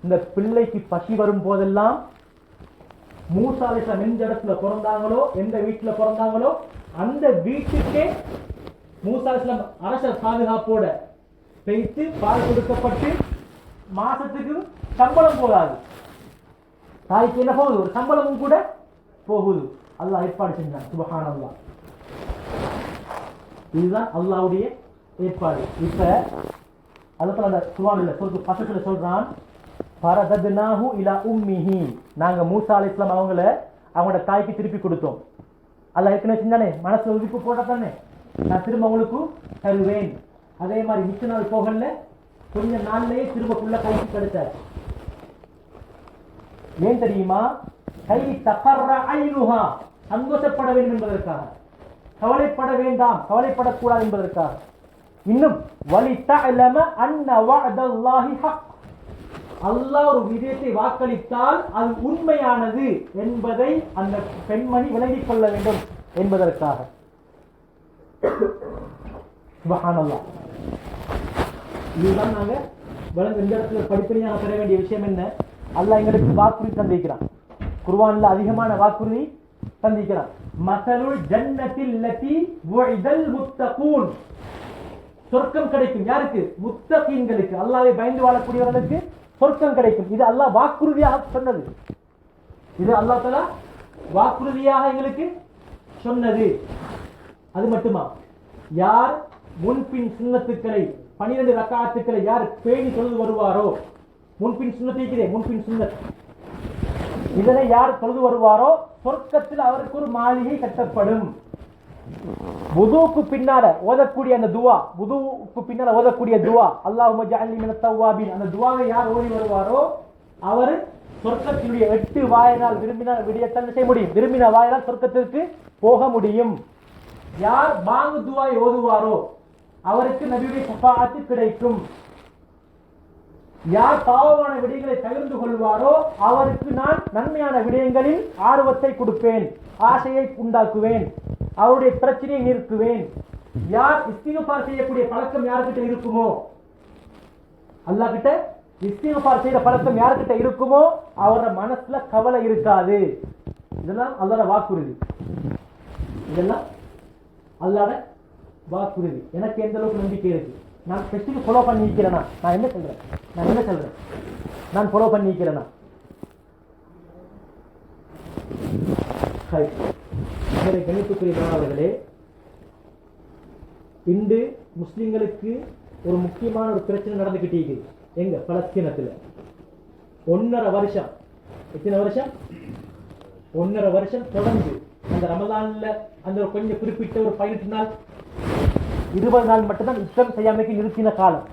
இந்த பிள்ளைக்கு பசி வரும் போதெல்லாம் மூசா அலைஹிஸ்ஸலாம் எந்த இடத்துல பிறந்தாங்களோ, எந்த வீட்டுல பிறந்தாங்களோ அந்த வீட்டுக்கே மூசா அலைஹிஸ்ஸலாம் அரச பாதுகாப்போட வைத்து பால் கொடுக்கப்பட்டு மாசத்துக்கு சம்பளம் போகாது. தாய்க்கு என்ன போகுது? ஒரு சம்பளமும் கூட போகுது. அல்லாஹ் ஏற்பாடு செஞ்சான். சுப்ஹானல்லாஹ். இதுதான் அல்லாஹ்வுடைய ஏற்பாடு. இப்ப அதுபோல அந்த குர்ஆன்ல பசத்துல சொல்றான், பரதத்னாஹு இலா உம்மிஹி, நாங்க மூசா அலைஹிஸ்ஸலாம் அவங்களோட தாய்க்கு திருப்பி கொடுத்தோம். அல்லாஹ் ஏற்கனவே செஞ்சானே, மனசுல உதிப்பு போட்டா தானே நான் திரும்ப உங்களுக்கு தருவேன். அதே மாதிரி மிச்ச நாள் போகல, கொஞ்ச நாள்லயே திரும்ப புள்ள கைக்கு கிடைச்சாரு. ஏன் தெரியுமா? கை தகர்ற ஐனுஹா, சந்தோஷப்பட வேண்டும் என்பதற்காக, கவலைப்பட வேண்டாம், கவலைப்படக்கூடாது என்பதற்காக. இன்னும் வலி தஅலம அன்ன வஅதல்லாஹி ஹக், அல்லாஹ் ஒரு விடயத்தை வாக்களித்தால் அது உண்மையானது என்பதை அந்த பெண்மணி விளங்கிக் கொள்ள வேண்டும் என்பதற்காக. சுப்ஹானல்லாஹ். இதுதான் நாங்க இந்த இடத்துல படிப்படியாக பெற வேண்டிய விஷயம் என்ன? அல்லாஹ் எங்களுக்கு வாக்குறுதி தந்திருக்கிறான். குர்ஆன்ல அதிகமான வாக்குறுதி தந்திக்கிறான். மஸலுல் ஜன்னத்தில் லதி வஇதல் முத்தகூன், சொர்க்கம் கிடைக்கும் யாருக்கு? முத்தகீன்களுக்கு, அல்லாஹ்வை பயந்து வாழக்கூடியவர்களுக்கு சொர்க்கம் கிடைக்கும். இது அல்லாஹ் வாக்குறுதியாக சொன்னது. இது அல்லாஹ் தஆலா வாக்குறுதியாக எங்களுக்கு சொன்னது. அது மட்டுமா, யார் முன்பின் சுன்னத்துக்களை 12 ரக்காத்துக்களை யார் பேணி தொழுது வருவாரோ, முன்பின் சுன்னத்தை முன்பின் சுன்னத், இதனை யார் தொழுது வருவாரோ சொர்க்கத்தில் அவருக்கு ஒரு மாளிகை கட்டப்படும். வுதுவுக்கு பின்னால ஓதக்கூடிய அந்த துவா, வுதுவுக்கு பின்னால ஓதக்கூடிய துவா, அல்லாஹும்ம ஜஅல்னி மினத் தவ்வாபின், அந்த துவாவை யார் ஓதி வருவாரோ அவர் சொர்க்கத்தினுடைய 8 வாயிலால் விரும்பினால் விடியத்தான் செய்ய முடியும், விரும்பின வாயிலால் சொர்க்கத்திற்கு போக முடியும். யார் பாங்கு துவாவை ஓதுவாரோ அவருக்கு நபியுடைய ஷஃபாஅத் கிடைக்கும். யார் பாவமான விடயங்களை தவிர்த்து கொள்வாரோ அவருக்கு நான் நன்மையான விடயங்களில் ஆர்வத்தை கொடுப்பேன், ஆசையை உண்டாக்குவேன், அவருடைய பிரச்சனையை நிறுத்துவேன். யார் இஸ்திக்ஃபார் செய்யக்கூடிய பழக்கம் யார்கிட்ட இருக்குமோ, அல்லாஹ் கிட்ட இஸ்திக்ஃபார் செய்யற பழக்கம் யார்கிட்ட இருக்குமோ அவரோட மனசுல கவலை இருக்காது. இதெல்லாம் அல்லாஹ்வுடைய வாக்குறுதி. இதெல்லாம் அல்லாஹ்வுடைய வாக்குறுதி. எனக்கு எந்த அளவுக்கு நம்பிக்கை இருக்கு? நான் ஸ்பெசிஃபிக் ஃபாலோ பண்ணி இருக்கிறேனா? நான் என்ன சொல்றேன்? நான் ஃபாலோ பண்ணி இருக்கிறேனா? கணிப்புக்குரிய மாணவர்களே, இன்று முஸ்லிம்களுக்கு ஒரு முக்கியமான ஒரு பிரச்சனை நடந்துகிட்டே இருக்குது. எங்க? பலஸ்தீனத்துல 1.5 வருஷம். எத்தனை வருஷம்? 1.5 வருஷம் தொடர்ந்து அந்த ரமலான்ல அந்த கொஞ்சம் குறிப்பிட்ட ஒரு 18 நாள் 20 நாள் மட்டும்தான் யுத்தம் செய்யாமைக்கு நிறுத்தின காலம்.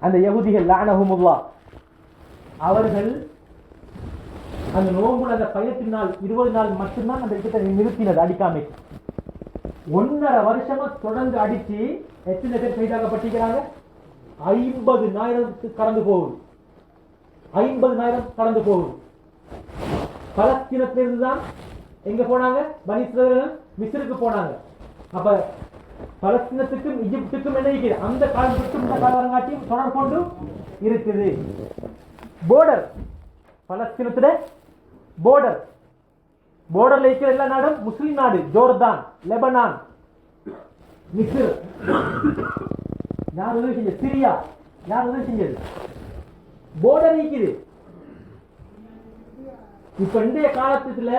அந்த யஹூதிகள் லஅனஹுமுல்லாஹ் அவர்கள் அந்த நோம்புல அந்த 18 நாள் 20 நாள் மட்டும்தான் அந்த யுத்தத்தை நிறுத்தினது, அடிக்காமைக்கு. 1.5 வருஷமா தொடர்ந்து அடிச்சு எத்தனை பேர் கைதாகப்பட்டிருக்கிறாங்க? 50,000 கடந்து போகுது. 50,000 கடந்து போகுது. பலஸ்தீனத்திலிருந்து தான் எங்க போனாங்க? பனி இஸ்ரவேலர்கள் மிஸ்ருக்கு போனாங்க. அப்ப பலஸ்தீனத்துக்கும் எகிப்துக்கும் என்ன இருக்குது? அந்த காலத்துக்கும் இந்த காலங்காட்டியும் தொடர் கொண்டு இருக்குது. போர்டர், பலஸ்தீனத்துல போர்டர்ல இருக்கிற எல்லா நாடும் முஸ்லிம் நாடு. ஜோர்தான், லெபனான், மிஸ்ர். யார் உதவி செஞ்சது? சிரியா. யார் உதவி செஞ்சது? போர்டர் இருக்குது. இப்ப இன்றைய காலத்துல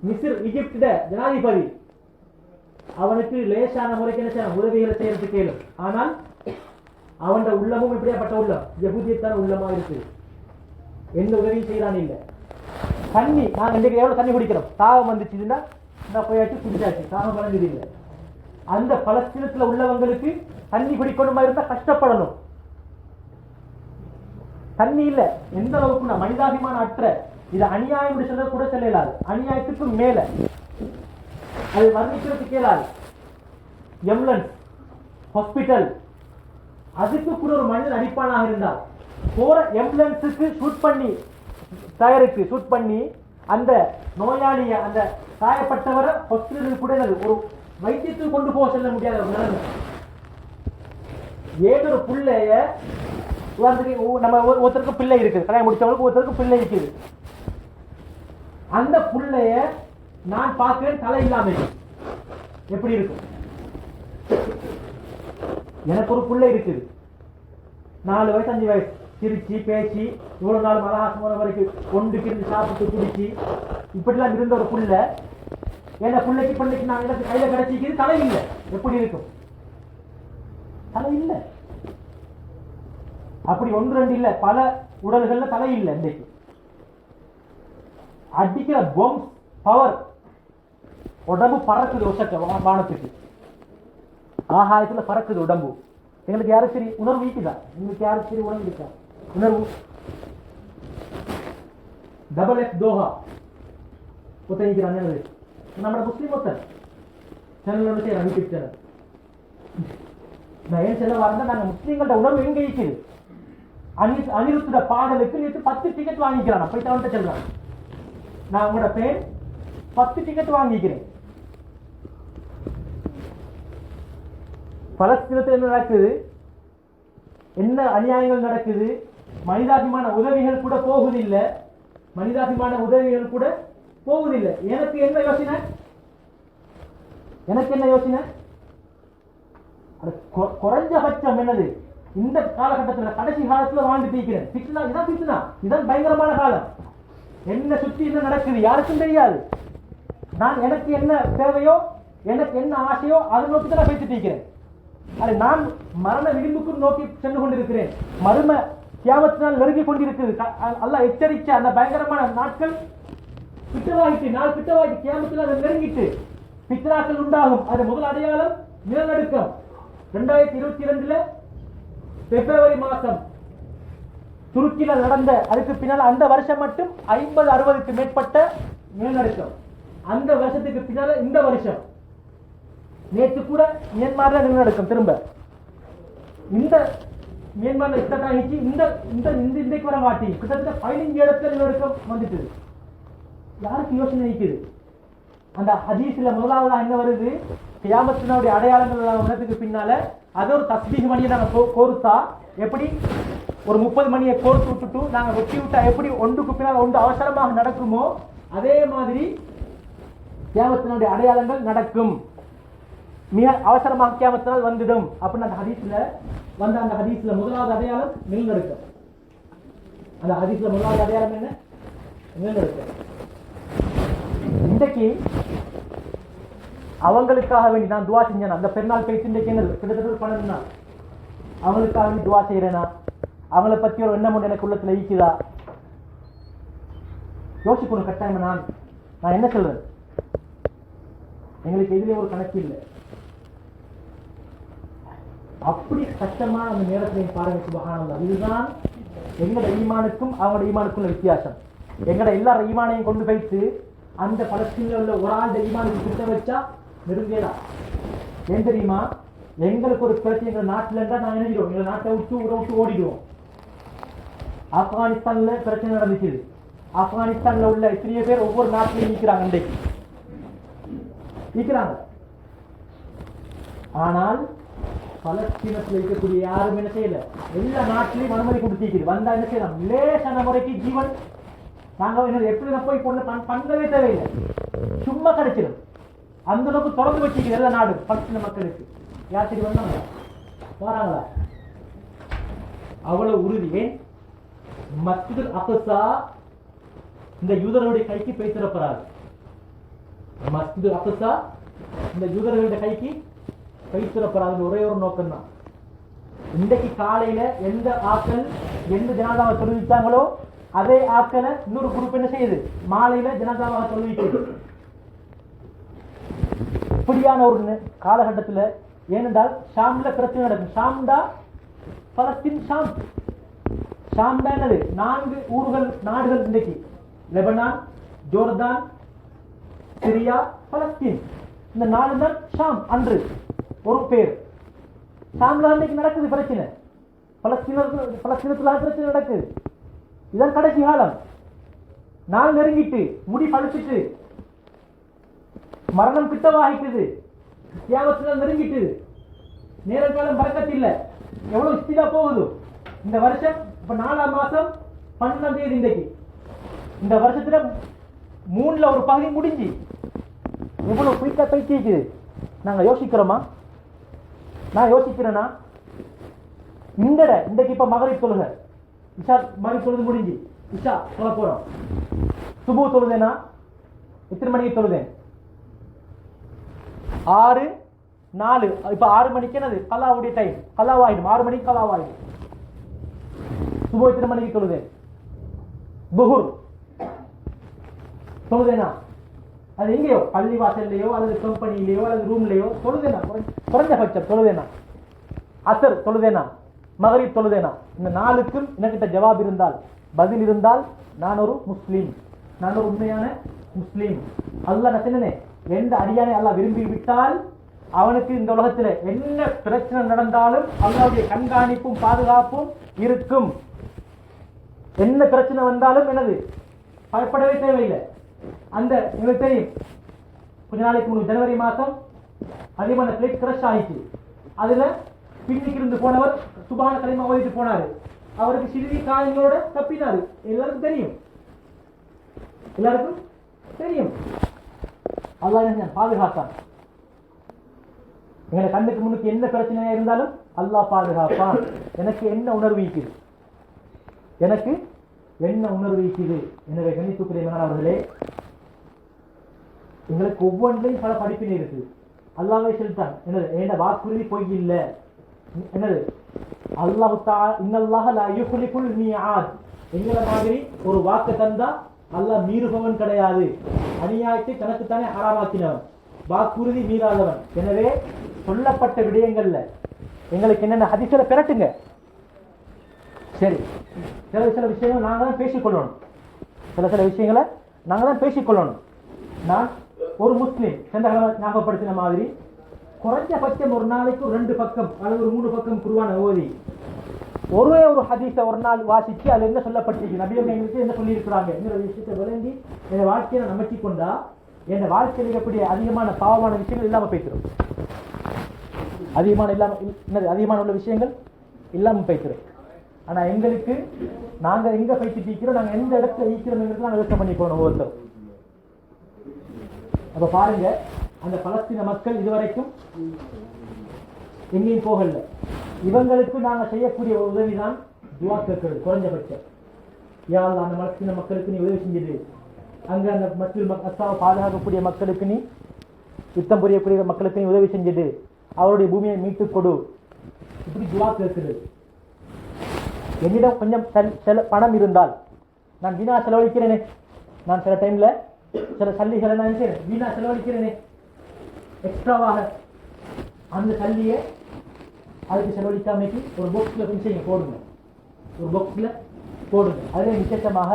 மிஸ்ர் எகிப்து ஜனாதிபதி அவனுக்கு லேசான முறைக்கு என்ன செய்யணும்? உதவிகளை செய்யறதுக்கு கேளும். ஆனால் அவன் உள்ளமும் இப்படியாப்பட்ட உள்ளம், யஹூதியத்தான உள்ளமா இருக்கு. எந்த உதவியும் செய்யறான் இல்ல. தண்ணி, நான் இன்றைக்கு எவ்வளவு தண்ணி குடிக்கிறோம்? தாகம் வந்துச்சுன்னா நான் போயாச்சு குடிச்சாச்சு, தாகம் வழங்குது இல்லை. அந்த பலஸ்தீனத்துல உள்ளவங்களுக்கு தண்ணி குடிக்கணுமா இருந்தா கஷ்டப்படணும். தண்ணி இல்ல. எந்த அளவுக்கு நான் மனிதாபிமான அற்ற, இது அநியாயம் சொல்ல கூட செல்லாது, அநியாயத்துக்கு மேல அது வர்ணிக்கிறதுக்கு கேளாது. எம்புலன்ஸ், ஹாஸ்பிட்டல், அதுக்கு கூட ஒரு மனிதன் அடிப்பானாக இருந்தால் போற எம்புலன்ஸுக்கு ஷூட் பண்ணி, டயருக்கு ஷூட் பண்ணி அந்த நோயாளிய, அந்த காயப்பட்டவரை ஹாஸ்பிட்டலுக்கு கூட ஒரு வைத்தியத்துக்கு கொண்டு போக செல்ல முடியாத ஒரு நிலைமை. ஏதொரு பிள்ளைய நம்ம ஒருத்தருக்கு பிள்ளை இருக்குது, கல்யாணம் முடிச்சவங்களுக்கு ஒருத்தருக்கு பிள்ளை இருக்குது. அந்த பிள்ளைய நான் பார்க்கிறேன், தலை இல்லாம எப்படி இருக்கும்? எனக்கு ஒரு பிள்ளை இருக்குது, 4 வயசு 5 வயசு, சிரிச்சு பேசி இவ்வளவு நாள் மலஹாசம் வரைக்கும் கொண்டு கிருந்து சாப்பிட்டு குடிச்சு இப்படிலாம் இருந்த ஒரு புள்ள, என்ன பிள்ளைக்கு நான் எனக்கு கையில கிடைச்சிக்கிறது, தலை இல்லை. எப்படி இருக்கும்? தலை இல்லை. அப்படி 1 2 இல்ல, பல உடல்கள்ல தலை இல்லை. இன்றைக்கு அடிக்கிற பொம் பவர், உடம்பு பறக்குது, ஒசக்க வானத்துக்கு, ஆகாயத்துல பறக்குது உடம்பு. எங்களுக்கு யாரும் சரி உணர்வு வீக்குதா? உங்களுக்கு யாரும் சரி உணர்வு இருக்கா? உணர்வு FF தோஹா ஒத்தனிக்கிறாங்க. நம்ம முஸ்லீம் ஒத்தன் சேனல் ஒன்று செய்யறாங்க, யூடியூப் சேனல். நான் ஏன் செல்ல வரேன், நாங்க முஸ்லீம்களோட உணர்வு எங்க இருக்குது? அனிருத்துட பாடலுக்கு நேற்று 10 டிக்கெட் வாங்கிக்கிறான். போய் தவன்ட்ட செல்றான், நான் உங்களோட பேர் 10 டிக்கெட் வாங்கிக்கிறேன். பலஸ்தீனத்தில் என்ன நடக்குது? என்ன அநியாயங்கள் நடக்குது? மனிதாபிமான உதவிகள் கூட போகுதில்லை. மனிதாபிமான உதவிகள் கூட போவதில்லை. எனக்கு என்ன யோசனை? குறைஞ்சபட்சம் என்னது, இந்த காலகட்டத்தில் கடைசி காலத்துல வாழ்ந்துட்டு இருக்கிறேன். இதான் பயங்கரமான காலம். என்ன சுத்தி என்ன நடக்குது யாருக்கும் தெரியாது. நான் எனக்கு என்ன தேவையோ, எனக்கு என்ன ஆசையோ அதை நோக்கி தான் பேசிட்டு இருக்கிறேன். அது நான் மரண விளிம்புக்கு நோக்கி சென்று கொண்டிருக்கிறேன். மர்ம கியாமத்தினால் நெருங்கி கொண்டிருக்கிறது. அல்லாஹ் எச்சரிச்ச அந்த பயங்கரமான நாட்கள் கிட்டவாயிட்டு, நாள் கிட்டவாயிட்டு, கியாமத்தினால் நெருங்கிட்டு பித்ராக்கள் உண்டாகும். அது முதல் அடையாளம் நிலநடுக்கம். 2022 பிப்ரவரி மாதம் துருக்கியில நடந்த, அதுக்கு பின்னால் அந்த வருஷம் மட்டும் 50-60க்கு மேற்பட்ட நிலநடுக்கம். அந்த வருஷத்துக்கு பின்னால இந்த வருஷம் நேற்று கூட மியான்மர்ல நிலநடுக்கம். திரும்ப இந்த மியான்மர்ல ஸ்டார்ட் ஆகிச்சு. இன்றைக்கு வர மாட்டி கிட்டத்தட்ட 15 இடத்துல நிலநடுக்கம் வந்துட்டு. யாருக்கு யோசனை இருக்குது? அந்த ஹதீஸ்ல முதலாவதா என்ன வருது, கியாமத்தினுடைய அடையாளங்கள் வந்ததுக்கு பின்னால அது ஒரு தஸ்பீஹ் மணியை நாங்க கோர்த்தா எப்படி ஒரு 30 மணியை கோர்த்து விட்டுட்டு நாங்க வெட்டி விட்டா எப்படி ஒன்றுக்கு பின்னால் ஒன்று அவசரமாக நடக்குமோ அதே மாதிரி கியாமத்தினுடைய அடையாளங்கள் நடக்கும். மிக அவசரமாக கியாமத்தினால் வந்துடும் அப்படின்னு அந்த ஹதீஸ்ல முதலாவது அடையாளம் நிலநடுக்கம். அந்த ஹதீஸ்ல முதலாவது அடையாளம் என்ன? நிலநடுக்கம். இன்றைக்கு அவங்களுக்காக வேண்டி நான் துவா செஞ்சேன். அந்த பெருநாள் கழிச்சு இன்றைக்கு என்ன கிட்டத்தட்ட 12 நாள் அவங்களுக்காக வேண்டி துவா செய்யறேனா? அவங்களை பத்தி ஒரு எண்ணம் ஒன்று எனக்கு உள்ளத்துல ஈக்குதா? யோசிக்கணும் கட்டாயம். நான் என்ன சொல்றேன், எங்களுக்கு எதிலே ஒரு கணக்கு இல்லை. அப்படி கஷ்டமான அந்த நேரத்தில் பாருங்க, சுபஹானல்லாஹ். இதுதான் எங்களோட ஈமானுக்கும் அவங்களோட ஈமானுக்குள்ள வித்தியாசம். எங்களோட எல்லா ஈமானையும் கொண்டு போய்த்து அந்த பலஸ்தீன்ல உள்ள ஒரு ஆள் ஈமானுக்கு கிட்ட வச்சா நெருங்கலாம். ஏன் தெரியுமா? எங்களுக்கு ஒரு பிரச்சனை எங்க நாட்டுல இருந்தா நாங்க நினைக்கிறோம் எங்க நாட்டை விட்டு ஓடிடுவோம். ஆப்கானிஸ்தான்ல பிரச்சனை நடந்துச்சு. ஆப்கானிஸ்தான்ல உள்ள எத்தனையோ பேர் ஒவ்வொரு நாட்டிலையும் நிற்கிறாங்க. இன்றைக்கு நிற்கிறாங்க. ஆனால் பலஸ்தீனத்தில் இருக்கக்கூடிய யாரும் என்ன செய்யல, எல்லா நாட்டிலையும் அனுமதி கொடுத்திருக்குது. வந்தா என்ன செய்யலாம், லேசான முறைக்கு ஜீவன் நாங்க எப்படி போய் பண்ணவே தேவையில்லை, சும்மா கிடைச்சிடும். அந்த அளவுக்கு தொடர்ந்து வச்சிருக்குது எல்லா நாடும் பலஸ்தீன மக்களுக்கு. யார் சரி வந்தாங்க போறாங்களா? அவ்வளவு உறுதி. ஏன்? மஸ்ஜிதுல் அக்ஸா இந்த யூதர்களுடைய கைக்கு பேசிடப்படாது. மஸ்ஜிதுல் அக்ஸா இந்த யூதர்களுடைய கைக்கு பேசிடப்படாது. ஒரே ஒரு நோக்கம் தான். இன்றைக்கு காலையில எந்த ஆக்கள் எந்த ஜனாதாவை தொழுவிச்சாங்களோ அதே ஆக்களை இன்னொரு குரூப் என்ன செய்யுது, மாலையில ஜனாதாவாக தொழுவிக்குது. இப்படியான ஒரு காலகட்டத்தில் ஏனென்றால் ஷாம்ல பிரச்சனை நடக்கும். ஷாம்டா பலஸ்தீன். ஷாம்டா என்னது? 4 நாடுகள் இன்றைக்கு: லெபனான், ஜோர்தான், சிரியா, பலஸ்தீன். இந்த 4 தான் ஷாம். அன்று ஒரு பேர் ஷாம்ல இன்றைக்கு நடக்குது பிரச்சனை. பலஸ்தீனத்துல பிரச்சனை நடக்குது. இதன் கடைசி காலம். நாள் நெருங்கிட்டு, முடி பழுச்சிட்டு, மரணம் கிட்டவாகிக்குது, தியாகத்தில் நெருங்கிட்டு, நேரங்காலம் பறக்கத்தில்லை. எவ்வளவு ஸ்பீடா போகுது இந்த வருஷம். இப்ப 4ஆம் மாசம் 12ஆம் தேதி இன்றைக்கு. இந்த வருஷத்துல 3ல ஒரு பகுதி முடிஞ்சு எவ்வளவு குயிக்கா பயிற்சிக்குது. நாங்க யோசிக்கிறோமா? நான் யோசிக்கிறேன்னா, இன்றைக்கு இப்ப மகரிப் தொழுகை, இஷா மகரிப் தொழுது முடிஞ்சு இஷா சொல்ல போறோம். சுபு தொழுதேனா எத்தனை மணிக்கு தொழுதேன்? 6:04. இப்ப 6 மணிக்கு என்னது கலாவுடைய டைம். கலாவாயிடும். 6 மணிக்கு கலாவாயிடும். சுபு எத்தனை மணிக்கு தொழுதேன்? புஹுர் தொழுதேனா? அது எங்கேயோ பள்ளி வாசல்லையோ அல்லது கம்பெனிலேயோ அல்லது ரூம்லையோ தொழுதேனா? குறைஞ்சபட்சம் தொழுதேனா? அசர் தொழுதேனா? மகரிப் தொழுதேனா? இந்த 4க்கும் எனக்கிட்ட ஜவாப் இருந்தால், பதில் இருந்தால், நான் ஒரு முஸ்லீம், நான் ஒரு உண்மையான முஸ்லீம். அல்லாஹ் நசனே எந்த அடியானை அல்லாஹ் விரும்பி விட்டால் அவனுக்கு இந்த உலகத்தில் என்ன பிரச்சனை நடந்தாலும் அல்லாஹ்வுடைய கண்காணிப்பும் பாதுகாப்பும் இருக்கும். என்ன பிரச்சனை வந்தாலும் என்னது பயப்படவே தேவையில்லை. அந்த உங்களுக்கு தெரியும், கொஞ்ச நாளைக்கு முன்பு ஜனவரி மாதம் அதிகமான பிளைட் கிரஷ் ஆயிடுச்சு. அதுல பின்னிக்கு இருந்து போனவர் சுபான கலிமா ஓதிட்டு போனாரு. அவருக்கு சிறுவி காயங்களோட தப்பினாரு. எல்லாருக்கும் தெரியும். எல்லாருக்கும் தெரியும். அல்லாஹ் என்ன பாதுகாத்தான். எங்களை கண்ணுக்கு முன்னுக்கு எந்த பிரச்சனையா இருந்தாலும் அல்லாஹ் பாதுகாப்பான். எனக்கு என்ன உணர்வு இருக்குது, எனக்கு என்ன உணர்வு இருக்குது. எனவே கணித்துக்குரிய மாணவர்களே, எங்களுக்கு ஒவ்வொன்றையும் பல படிப்பினை இருக்கு. அல்லாஹ்வே சொல்லிட்டான், என்னது என்ன வாக்குறுதி பொய் இல்லை. என்னது அல்லாஹ் இன்னல்லாஹ லா யுக்லிஃபுல் மிஆத். எங்களை மாதிரி ஒரு வாக்கு தந்தா அல்லாஹ் மீறுபவன் கிடையாது. அநியாயத்தை தனக்குத்தானே ஹராமாக்கினவன், வாக்குறுதி மீறாதவன். எனவே சொல்லப்பட்ட விடயங்கள்ல எங்களுக்கு என்னென்ன ஹதீஸ்ல பெறட்டுங்க. சரி, சில விஷயங்கள் நாங்க தான் பேசிக்கொள்ளணும். சில விஷயங்களை நாங்க தான் பேசிக்கொள்ளணும். நான் ஒரு முஸ்லீம் சென்ற ஞாபகப்படுத்தின மாதிரி குறைஞ்சபட்சம் ஒரு நாளைக்கு 2 பக்கம் அல்லது ஒரு 3 பக்கம் குர்ஆனை ஓதி ஒரே ஒரு ஹதீஸை ஒரு நாள் வாசிச்சு அது என்ன சொல்லப்பட்டிருக்கு, நபிகள் எங்களுக்கு என்ன சொல்லியிருக்கிறாங்க என்கிற விஷயத்தை விளங்கி என் வாழ்க்கையை நான் அமைச்சு கொண்டா என் வாழ்க்கையில் இருக்கக்கூடிய அதிகமான பாவமான விஷயங்கள் இல்லாமல் போய்க்கிறோம். அதிகமான உள்ள விஷயங்கள் இல்லாமல் போய்க்கிறோம். ஆனா எங்களுக்கு நாங்க எங்க போயிட்டு ஈக்கிறோம், நாங்க எந்த இடத்துல ஈக்கிறோம் நாங்க யோசனை பண்ணிக்கணும் ஒவ்வொருத்தரும். அப்ப பாருங்க, அந்த பலஸ்தீன மக்கள் இதுவரைக்கும் எங்கேயும் போகல. இவங்களுக்கு நாங்க செய்யக்கூடிய உதவிதான் துவா கேட்கிறது. குறைஞ்சபட்சம் யா அல்லாஹ் அந்த பலஸ்தீன மக்களுக்கு நீ உதவி செஞ்சது, அங்க அந்த மஸ்ஜித் அக்ஸாவை பாதுகாக்கக்கூடிய மக்களுக்கு நீ, யுத்தம் புரியக்கூடிய மக்களுக்கு நீ உதவி செஞ்சது, அவருடைய பூமியை மீட்டுக் கொடு, இப்படி துவா கேட்கிறது. என்னிடம் கொஞ்சம் பணம் இருந்தால் நான் வீணா செலவழிக்கிறேனே, நான் சில டைம்ல சில சல்லிகளை நான் வீணா செலவழிக்கிறேனே எக்ஸ்ட்ராவாக, அந்த சல்லியை அதுக்கு செலவழிக்காமைக்கு ஒரு பாக்ஸ்ல கொஞ்சம் போடுங்க, ஒரு பாக்ஸ்ல போடுங்க. அதே விசேஷமாக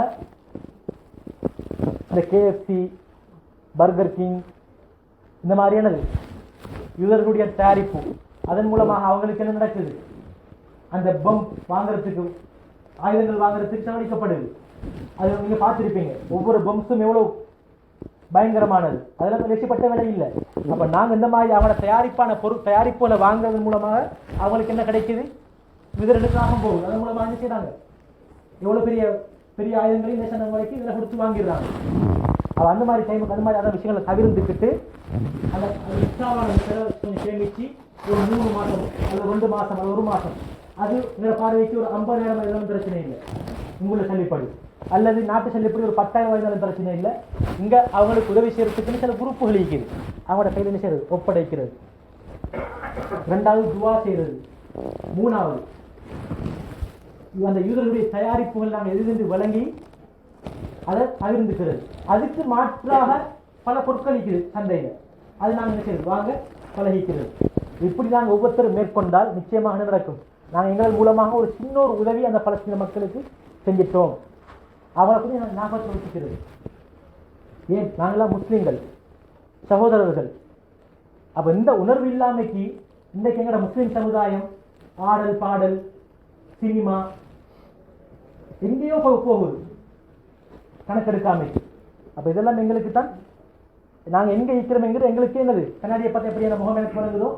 இந்த KFC, பர்கர் கிங் இந்த மாதிரியானது யூதர்களுடைய தயாரிப்பு, அதன் மூலமாக அவங்களுக்கு என்ன நடக்குது, அந்த பம் வாங்குறதுக்கு, ஆயுதங்கள் வாங்குறதுக்கு செலவழிக்கப்படுது. அது நீங்க பார்த்துருப்பீங்க. ஒவ்வொரு பம்ஸும் எவ்வளவு பயங்கரமானது, அதெல்லாம் லட்சியப்பட்ட விலை இல்லை. அப்ப நாங்க இந்த மாதிரி அவங்கள தயாரிப்புகளை வாங்குறதன் மூலமாக அவங்களுக்கு என்ன கிடைக்குது, யூதர்களுக்காக போகுது. அதன் மூலமாக என்ன செய்யறாங்க, எவ்வளவு பெரிய பெரிய ஆயுதங்களையும் நேசனங்களுக்கு இதில் கொடுத்து வாங்கிடுறாங்க. அவள் அந்த மாதிரி டைமுக்கு அந்த மாதிரி அதான் விஷயங்களை தவிர்த்துக்கிட்டு அந்த கொஞ்சம் சேமிச்சு ஒரு 3 மாதம் அல்லது 2 மாதம் அல்லது 1 மாதம் அது இதில் பார்வைக்கு ஒரு 50,000 இருந்தாலும் பிரச்சனை இல்லை, உங்களை சல்லிப்படி அல்லது நாட்டு சல்லிப்படி ஒரு 10,000 இருந்தாலும் பிரச்சனை இல்லை. இங்க அவங்களுக்கு உதவி செய்யறதுக்குன்னு சில குரூப்புகள் இருக்குது, அவங்களோட கையில் என்ன செய்யறது, ஒப்படைக்கிறது. 2வது துவா செய்யறது. 3வது அந்த யூதர்களுடைய தயாரிப்புகள் நாங்கள் எதிர்ந்து வழங்கி அதை தவிர்த்துக்கிறது. அதுக்கு மாற்றாக பல பொருட்கள் இருக்குது சந்தையில், அது நாங்கள் என்ன செய்யறது, வாங்க பழகிக்கிறது. இப்படி நாங்கள் ஒவ்வொருத்தரும் மேற்கொண்டால் நிச்சயமாக நடக்கும். நாங்கள் எங்கள் மூலமாக ஒரு சின்ன ஒரு உதவி அந்த பலஸ்தீன மக்களுக்கு செஞ்சிட்டோம். அவரை பற்றி நாங்கள் ஞாபகத்தில் வச்சுக்கிறது. ஏன் நாங்களாம் முஸ்லீம்கள் சகோதரர்கள். அப்ப இந்த உணர்வு இல்லாமைக்கு இன்றைக்கு எங்களோட முஸ்லீம் சமுதாயம் ஆடல் பாடல் சினிமா எங்கேயோ போகுது கணக்கெடுக்காம. அப்ப இதெல்லாம் எங்களுக்கு தான் நாங்க எங்க ஈக்கிறோம்ங்கிறது எங்களுக்கே என்னது, கண்ணாடியை பார்த்து எப்படியான முகம் எனக்கு வழங்குதோ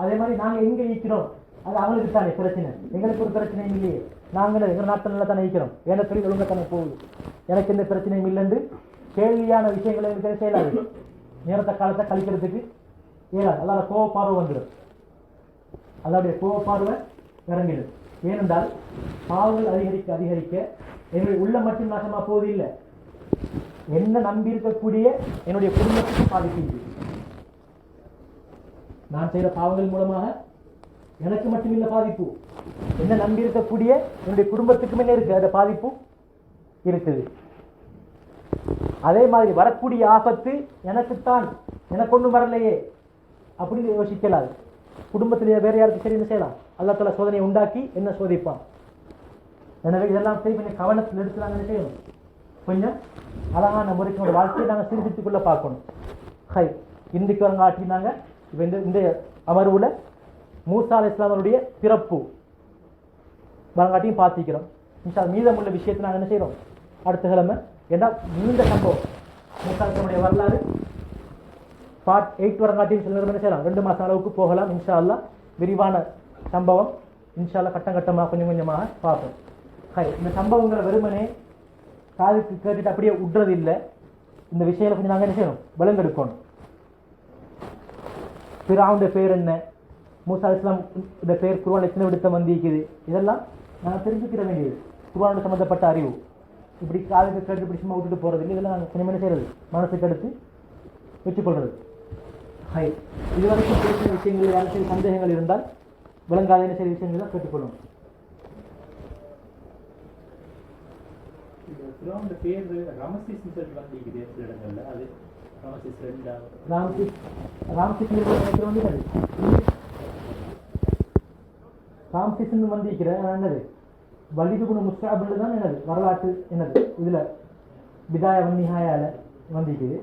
அதே மாதிரி நாங்க எங்க ஈக்கிறோம் அது அவங்களுக்கு தானே பிரச்சனை, எங்களுக்கு ஒரு பிரச்சனையும் இல்லையே. நாங்கள் எங்க நாட்டில் நல்லா தானே ஈக்கிறோம், ஏன்னா தொழில் ஒழுங்கா தானே போகுது, எனக்கு எந்த பிரச்சனையும் இல்லைன்னு கேள்வியான விஷயங்களை எனக்கு செய்யலாது. நேரத்தை காலத்தை கழிக்கிறதுக்கு ஏறாது. அதால கோவ பார்வை வந்துடும், அதோடைய கோவ பார்வை இறங்கிடும். ஏனென்றால் பாவங்கள் அதிகரிக்க அதிகரிக்க என்னுடைய உள்ள மட்டும் நாசமா போவது இல்லை, என்ன நம்பி இருக்கக்கூடிய என்னுடைய குடும்பத்துக்கு பாதிப்பு. நான் செய்த பாவங்கள் மூலமாக எனக்கு மட்டும் இல்லை பாதிப்பு, என்ன நம்பி இருக்கக்கூடிய என்னுடைய குடும்பத்துக்கு என்ன இருக்கு, அந்த பாதிப்பு இருக்குது. அதே மாதிரி வரக்கூடிய ஆபத்து எனக்குத்தான், எனக்கு ஒன்றும் வரலையே அப்படின்னு யோசிக்கலாது. குடும்பத்திலேயே வேற யாருக்கு சரி என்ன செய்யலாம், அல்லாஹ் தஆலா சோதனையை உண்டாக்கி என்ன சோதிப்பான். எனவே இதெல்லாம் சரி கொஞ்சம் கவனத்தில் எடுத்து நாங்கள் என்ன செய்யணும், கொஞ்சம் அழகான முறைக்கு ஒரு வாழ்க்கையை நாங்கள் சீர்திருத்திக்குள்ள பார்க்கணும். ஹை இன்றைக்கு அவங்க ஆட்டினாங்க. இப்போ இந்த அமர்வுல மூசா அலைஹிஸ்ஸலாமுடைய பிறப்பு வரங்காட்டியும் பார்த்திக்கிறோம். மீதமுள்ள விஷயத்தை நாங்கள் என்ன செய்யறோம் அடுத்த கிழமை. ஏன்னா நீண்ட சம்பவம் மூசா அலைஹிஸ்ஸலாமுடைய வரலாறு பார்ட் 8 வரங்காட்டியும் சில நேரம் என்ன செய்யலாம், 2 மாதம் அளவுக்கு போகலாம். இன்ஷா அல்லாஹ் விரிவான சம்பவம் இன்ஷா அல்லாஹ் கட்டம் கட்டமாக கொஞ்சம் கொஞ்சமாக பார்ப்போம். இந்த சம்பவங்களை வெறுமனே காதுக்கு கேட்டுட்டு அப்படியே விடுறது இல்லை, இந்த விஷயங்களை கொஞ்சம் நாங்கள் என்ன செய்யணும், விளங்கெடுக்கணும். ஃபிரௌனுடைய பேர் என்ன, மூசா அலைஹிஸ்ஸலாம் இந்த பேர் குர்ஆன் எத்தனை விடுத்த வந்திருக்குது, இதெல்லாம் நாங்கள் தெரிஞ்சுக்கிற வேண்டியது. குர்ஆனோட சம்மந்தப்பட்ட அறிவு. இப்படி காதுக்கு கேட்டு இப்படி சும்மா விட்டுட்டு போகிறது இல்லை. இதெல்லாம் நாங்கள் கொஞ்சம் என்ன செய்கிறது, மனசுக்கு எடுத்து வச்சுக்கொள்வது. ஹை, இதுவரைக்கும் பேசின விஷயங்கள் யாருக்கும் சந்தேகங்கள் இருந்தால் விளங்காத என்ன செய்ய விஷயங்கள் தான் கேட்டுக்கொள்ளும். பேர் ரமசிஸ் வந்திருக்குது சில இடங்கள்ல. அது ரமசிஸ் ராம்சிஸ் வந்திருக்கிற என்னது வலிது குண முஸ்தாபுன்னு தான் என்னது வரலாற்று என்னது இதில் பிதாய வன்னிஹாயால் வந்திருக்குது.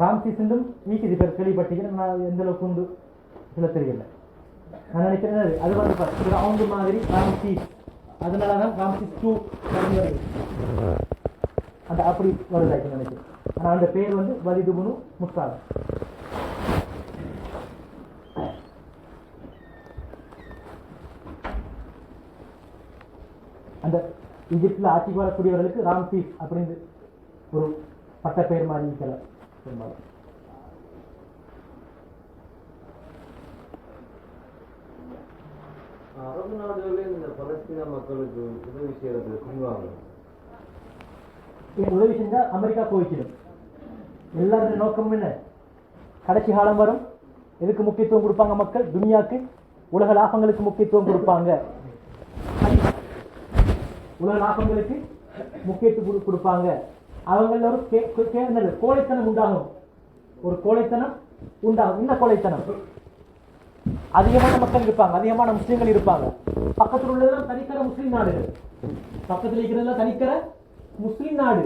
ராம்சிஸும் நீக்குது பேர் கேள்விப்பட்டிருக்கிறேன். நான் எந்த அளவுக்கு உண்டு சில தெரியல. நான் நினைக்கிறேன் அது வந்து ரவுண்டு மாதிரி ராம்சிஸ், அதனால தான் ராம்சிஸ் 2 வருது, அந்த அப்படி வருதாய்க்கு நினைக்கிறேன். ஆனால் அந்த பேர் வந்து வலிது குணு முஸ்தாப். அந்த ஈஜிப்டில் ஆட்சிக்கு வரக்கூடியவர்களுக்கு ராம்சீஸ் அப்படின்னு ஒரு பட்ட பெயர் மாதிரி இருக்கிறார் பெரும்பாலும். அரபு நாடுகளில் இந்த பலஸ்தீன மக்களுக்கு உதவி செய்யறது பின்வாங்க. உதவி செஞ்சால் அமெரிக்கா போய்ச்சிடும். எல்லாருடைய நோக்கம் என்ன, கடைசி காலம் வரும் எதுக்கு முக்கியத்துவம் கொடுப்பாங்க மக்கள், துனியாவுக்கு உலக லாபங்களுக்கு முக்கியத்துவம் கொடுப்பாங்க. உலக லாபங்களுக்கு முக்கியத்துவம் கொடுப்பாங்க. அவங்கள ஒரு கோழைத்தனம் உண்டாகும், ஒரு கோழைத்தனம் உண்டாகும். இந்த கோழைத்தனம் அதிகமான மக்கள் இருப்பாங்க, அதிகமான முஸ்லீம்கள் இருப்பாங்க. பக்கத்தில் உள்ளதெல்லாம் தனிக்கர முஸ்லீம் நாடுகள், பக்கத்தில் இருக்கிறதெல்லாம் தனிக்கர முஸ்லீம் நாடு.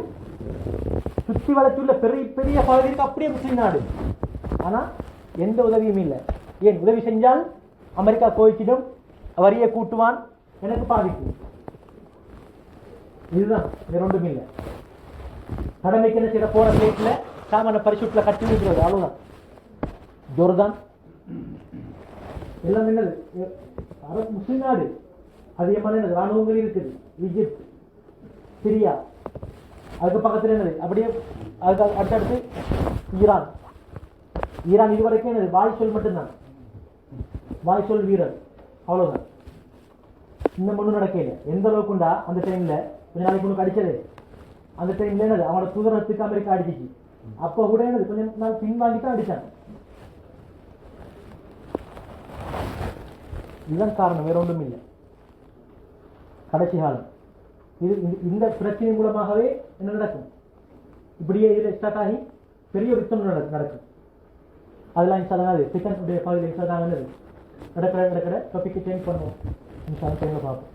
சுற்றி வளர்ச்சியுள்ள பெரிய பெரிய பகுதிக்கு அப்படியே முஸ்லீம் நாடு. ஆனால் எந்த உதவியும் இல்லை. ஏன் உதவி செஞ்சால் அமெரிக்கா கோவிச்சிடும், வரியை கூட்டுவான், எனக்கு பாதிக்கும். இதுதான், வேற ஒன்றும் இல்லை. கடமைக்கு என்ன செய்ய போற பிளேட்ல சாமான பரிசுட்டில் கட்டி வைக்கிறது, அவ்வளவுதான். ஜோர்தான் எல்லாம் என்னது முஸ்லிம் நாடு, அதிகமான என்னது ராணுவங்கள் இருக்குது. ஈஜிப்ட், சிரியா, அதுக்கு பக்கத்தில் என்னது அப்படியே அதுக்கு அடுத்தடுத்து ஈரான். ஈரான் இதுவரைக்கும் என்னது வாய் சொல் மட்டும்தான், வாய் சொல் வீரர், அவ்வளவுதான். இன்னும் ஒன்றும் நடக்கல. எந்த அளவுக்கு உண்டா அந்த டைம்ல கொஞ்ச நாளைக்கு ஒன்று அடிச்சது. அந்த டைம்ல என்னது அவனோட சுதந்திரத்துக்கு அமெரிக்கா அடிச்சிச்சு. அப்போ கூட என்னது கொஞ்சம் நாள் பின்வாங்கி தான் அடிச்சாங்க. இதுதான் காரணம், வேற ஒன்றும் இல்லை. கடைசி காலம் இது இந்த பிரச்சனை மூலமாகவே என்ன நடக்கும், இப்படியே இதில் ஸ்டார்ட் ஆகி பெரிய ஒரு யுத்தம் நடக்கும். அதெல்லாம் இன்ஷால்லாஹ் செகண்ட் பகுதியில் இன்ஷால்லாஹ் நடக்கிற டாபிக் சேஞ்ச் பண்ணுவோம். இன்ஷால்லாஹ் பார்ப்போம்.